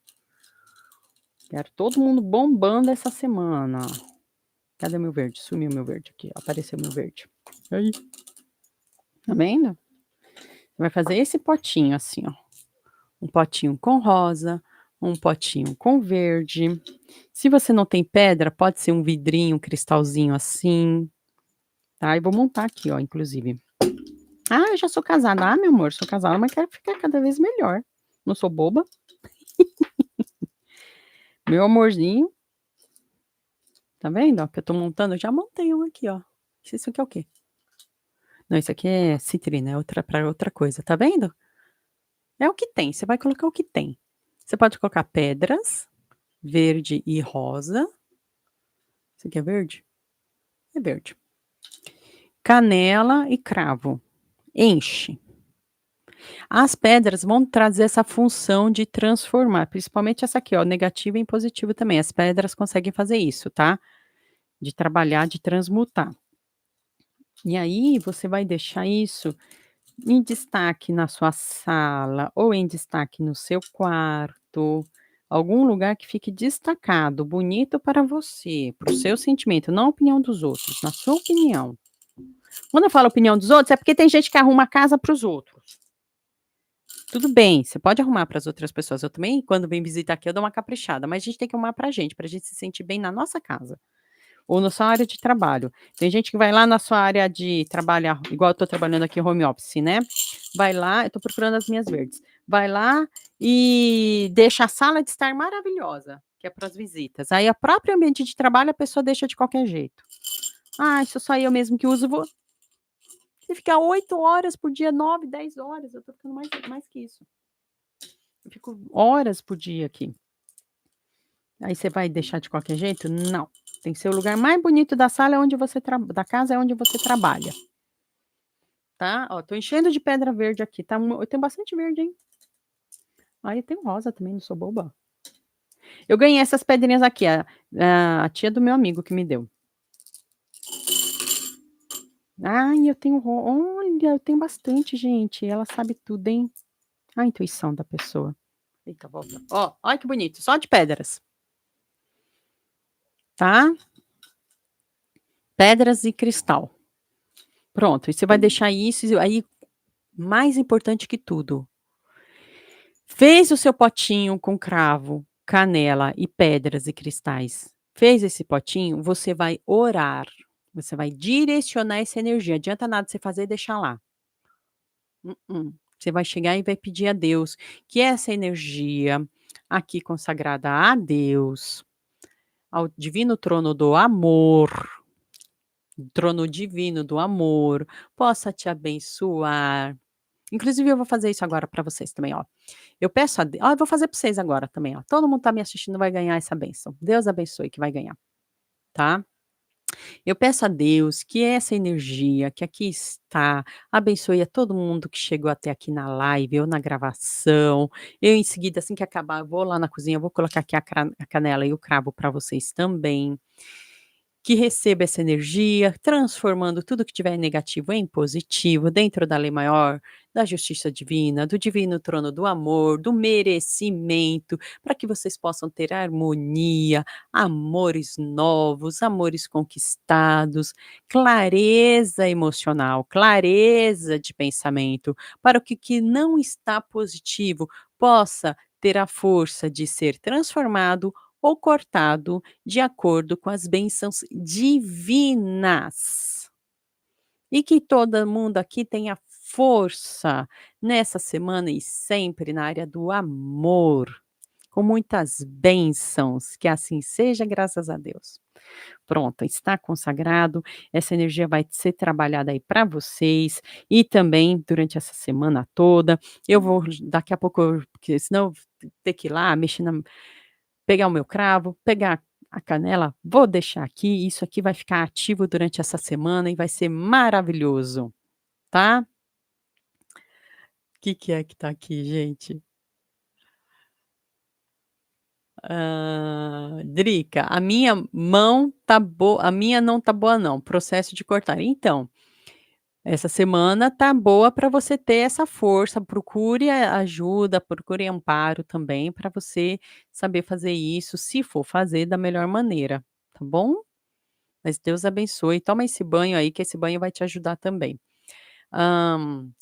Quero todo mundo bombando essa semana. Cadê meu verde? Sumiu meu verde aqui, apareceu meu verde. Aí, tá vendo? Vai fazer esse potinho assim, ó. Um potinho com rosa, um potinho com verde. Se você não tem pedra, pode ser um vidrinho, um cristalzinho assim, tá? E vou montar aqui, ó, inclusive. Ah, eu já sou casada. Ah, meu amor, sou casada, mas quero ficar cada vez melhor. Não sou boba. Meu amorzinho, tá vendo, ó, que eu tô montando? Eu já montei um aqui, ó. Isso aqui é o quê? Não, isso aqui é citrina, é outra pra outra coisa, tá vendo? É o que tem, você vai colocar o que tem. Você pode colocar pedras, verde e rosa. Isso aqui é verde? É verde. Canela e cravo. Enche. As pedras vão trazer essa função de transformar, principalmente essa aqui, ó, negativa em positivo também. As pedras conseguem fazer isso, tá? De trabalhar, de transmutar. E aí você vai deixar isso em destaque na sua sala ou em destaque no seu quarto, algum lugar que fique destacado, bonito para você, para o seu sentimento, não a opinião dos outros, na sua opinião. Quando eu falo opinião dos outros, é porque tem gente que arruma a casa para os outros. Tudo bem, você pode arrumar para as outras pessoas. Eu também, quando vem visitar aqui, eu dou uma caprichada, mas a gente tem que arrumar para a gente se sentir bem na nossa casa. Ou na sua área de trabalho. Tem gente que vai lá na sua área de trabalhar, igual eu estou trabalhando aqui home office, né? Vai lá, eu estou procurando as minhas verdes. Vai lá e deixa a sala de estar maravilhosa, que é para as visitas. Aí, o próprio ambiente de trabalho, a pessoa deixa de qualquer jeito. Ah, isso só eu mesmo que uso. Você fica 8 horas por dia, 9, 10 horas. Eu estou ficando mais que isso. Eu fico horas por dia aqui. Aí você vai deixar de qualquer jeito? Não. Tem que ser o lugar mais bonito da sala é onde você da casa é onde você trabalha. Tá? Ó, tô enchendo de pedra verde aqui, tá? Eu tenho bastante verde, hein? Aí tem rosa também, não sou boba. Eu ganhei essas pedrinhas aqui, a tia do meu amigo que me deu. Ai, eu tenho olha, eu tenho bastante, gente. Ela sabe tudo, hein? A intuição da pessoa. Eita, volta. Ó, olha que bonito, só de pedras. Tá? Pedras e cristal. Pronto, e você vai deixar isso, e aí, mais importante que tudo, fez o seu potinho com cravo, canela e pedras e cristais. Fez esse potinho, você vai orar. Você vai direcionar essa energia. Adianta nada você fazer e deixar lá. Você vai chegar e vai pedir a Deus que essa energia aqui consagrada a Deus, ao divino trono do amor, trono divino do amor, possa te abençoar. Inclusive, eu vou fazer isso agora para vocês também, ó. Eu peço a Deus, ó, eu vou fazer para vocês agora também, ó. Todo mundo tá me assistindo vai ganhar essa bênção. Deus abençoe que vai ganhar, tá? Eu peço a Deus que essa energia que aqui está, abençoe a todo mundo que chegou até aqui na live ou na gravação. Eu, em seguida, assim que acabar, eu vou lá na cozinha, vou colocar aqui a canela e o cravo para vocês também. Que receba essa energia, transformando tudo que tiver negativo em positivo, dentro da lei maior, da justiça divina, do divino trono do amor, do merecimento, para que vocês possam ter harmonia, amores novos, amores conquistados, clareza emocional, clareza de pensamento, para que não está positivo possa ter a força de ser transformado ou cortado de acordo com as bênçãos divinas. E que todo mundo aqui tenha força nessa semana e sempre na área do amor, com muitas bênçãos, que assim seja, graças a Deus. Pronto, está consagrado, essa energia vai ser trabalhada aí para vocês e também durante essa semana toda. Eu vou daqui a pouco, porque senão eu vou ter que ir lá mexer na pegar o meu cravo, pegar a canela, vou deixar aqui, isso aqui vai ficar ativo durante essa semana e vai ser maravilhoso, tá? Que é que tá aqui, gente? Drica, a minha mão tá boa, a minha não tá boa não, processo de cortar. Então, essa semana tá boa para você ter essa força, procure ajuda, procure amparo também para você saber fazer isso, se for fazer da melhor maneira, tá bom? Mas Deus abençoe. Toma esse banho aí, que esse banho vai te ajudar também.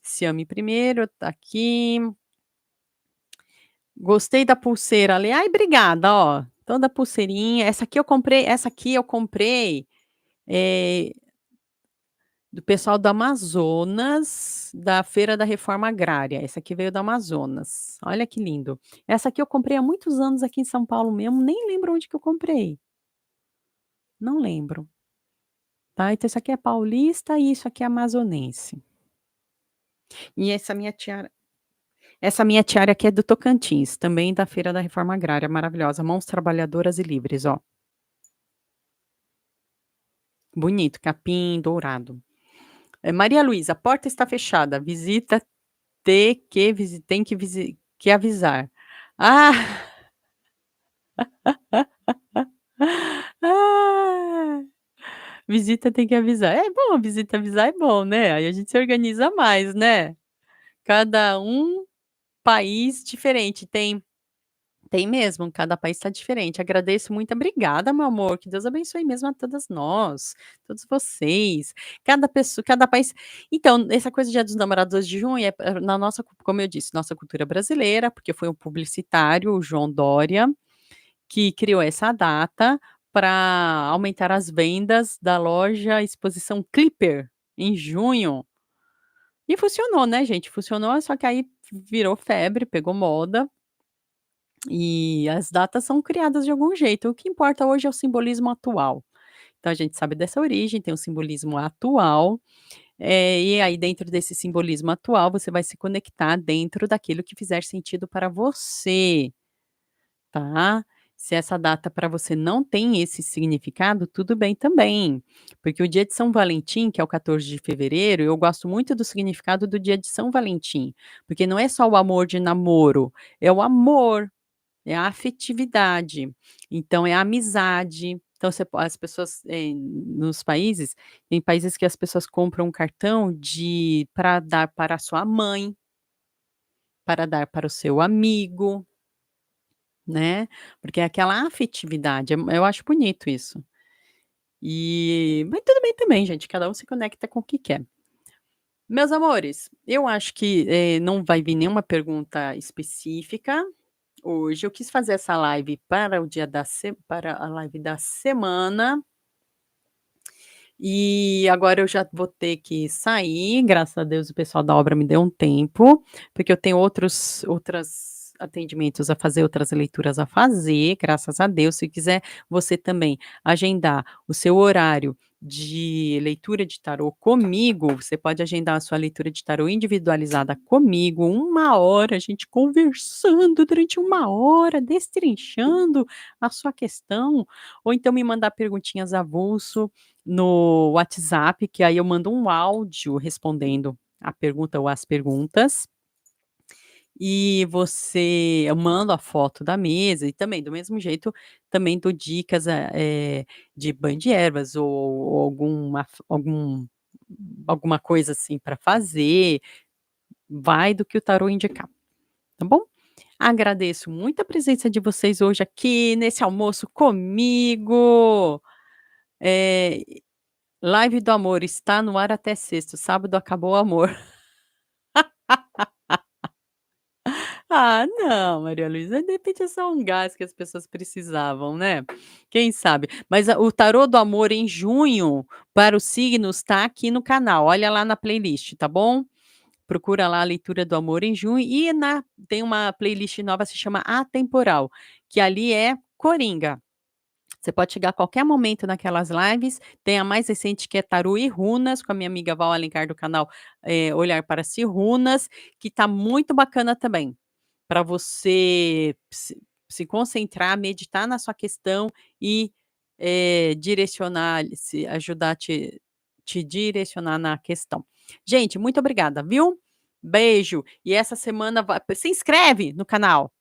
Se ame primeiro, tá aqui. Gostei da pulseira ali. Ai, obrigada, ó. Toda pulseirinha. Essa aqui eu comprei, eh, do pessoal do Amazonas, da Feira da Reforma Agrária. Essa aqui veio do Amazonas. Olha que lindo. Essa aqui eu comprei há muitos anos aqui em São Paulo mesmo, nem lembro onde que eu comprei, não lembro, tá. Então isso aqui é paulista e isso aqui é amazonense. E essa minha tiara aqui é do Tocantins, também da Feira da Reforma Agrária, maravilhosa, mãos trabalhadoras e livres, ó. Bonito, capim dourado. Maria Luísa, a porta está fechada, visita tem que avisar. Ah, ah, visita tem que avisar. É bom, visita avisar é bom, né, aí a gente se organiza mais, né. Cada país diferente, tem mesmo, cada país está diferente. Agradeço muito, obrigada meu amor, que Deus abençoe mesmo a todas nós, todos vocês, cada país então, essa coisa do Dia dos Namorados 2 de junho na nossa como eu disse, nossa cultura brasileira, porque foi um publicitário, o João Dória, que criou essa data para aumentar as vendas da loja Exposição Clipper, em junho. E funcionou, né gente, funcionou, só que aí virou febre, pegou moda. E as datas são criadas de algum jeito, o que importa hoje é o simbolismo atual. Então a gente sabe dessa origem, tem o simbolismo atual, e aí dentro desse simbolismo atual você vai se conectar dentro daquilo que fizer sentido para você, tá. Se essa data para você não tem esse significado, tudo bem também, porque o dia de São Valentim, que é o 14 de fevereiro, eu gosto muito do significado do dia de São Valentim, porque não é só o amor de namoro, é o amor. É a afetividade, então é a amizade. Então as pessoas, nos países tem países que as pessoas compram um cartão de para dar para a sua mãe, para dar para o seu amigo, né, porque é aquela afetividade, eu acho bonito isso. Mas tudo bem também gente, cada um se conecta com o que quer. Meus amores, eu acho que, não vai vir nenhuma pergunta específica. Hoje eu quis fazer essa live para a live da semana, e agora eu já vou ter que sair, graças a Deus o pessoal da obra me deu um tempo, porque eu tenho outras atendimentos a fazer, outras leituras a fazer, graças a Deus. Se quiser você também agendar o seu horário de leitura de tarô comigo, você pode agendar a sua leitura de tarô individualizada comigo, 1 hora, a gente conversando durante 1 hora, destrinchando a sua questão, ou então me mandar perguntinhas avulso no WhatsApp, que aí eu mando um áudio respondendo a pergunta ou as perguntas, e eu mando a foto da mesa e também do mesmo jeito, também dou dicas, de banho de ervas ou alguma coisa assim para fazer, vai do que o tarô indicar, tá bom? Agradeço muito a presença de vocês hoje aqui nesse almoço comigo. Eh Live do amor está no ar até sexta, sábado acabou o amor. Ah, não, Maria Luísa, de repente é só um gás que as pessoas precisavam, né. Quem sabe. Mas o tarô do amor em junho, para os signos, tá aqui no canal, olha lá na playlist, tá bom. Procura lá a leitura do amor em junho e tem uma playlist nova, se chama Atemporal, que ali é coringa. Você pode chegar a qualquer momento naquelas lives, tem a mais recente que é tarô e runas, com a minha amiga Val Alencar do canal, Olhar para Si Runas, que tá muito bacana também, para você se concentrar, meditar na sua questão e, direcionar, se ajudar a te direcionar na questão. Gente, muito obrigada, viu. Beijo, e essa semana se inscreve no canal.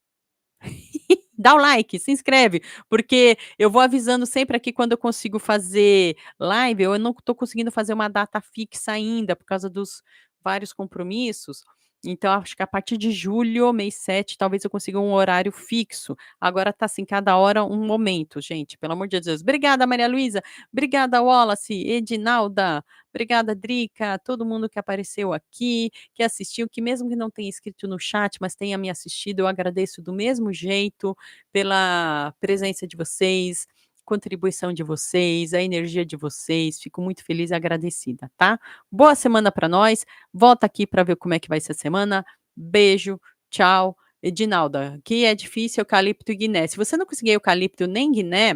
Dá o like, se inscreve, porque eu vou avisando sempre aqui quando eu consigo fazer live, eu não estou conseguindo fazer uma data fixa ainda, por causa dos vários compromissos, então acho que a partir de julho, mês 7, talvez eu consiga um horário fixo. Agora tá assim, cada hora um momento, gente, pelo amor de Deus. Obrigada, Maria Luísa, obrigada, Wallace, Edinalda, obrigada, Drica, todo mundo que apareceu aqui, que assistiu, que mesmo que não tenha escrito no chat, mas tenha me assistido, eu agradeço do mesmo jeito pela presença de vocês, contribuição de vocês, a energia de vocês, fico muito feliz e agradecida, tá. Boa semana para nós, volta aqui para ver como é que vai ser a semana. Beijo, tchau. Edinalda, que é difícil eucalipto e guiné. Se você não conseguir eucalipto nem guiné,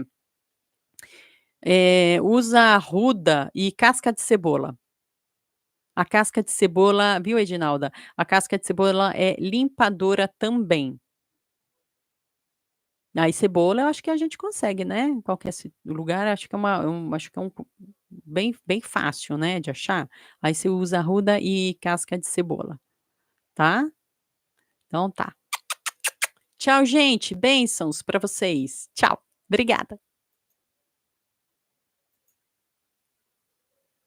usa arruda e casca de cebola. A casca de cebola, viu, Edinalda? A casca de cebola é limpadora também. Aí cebola eu acho que a gente consegue, né, em qualquer lugar, acho que é acho que é bem fácil, né, de achar. Aí você usa arruda e casca de cebola, tá? Então tá. Tchau gente, bênçãos para vocês. Tchau, obrigada.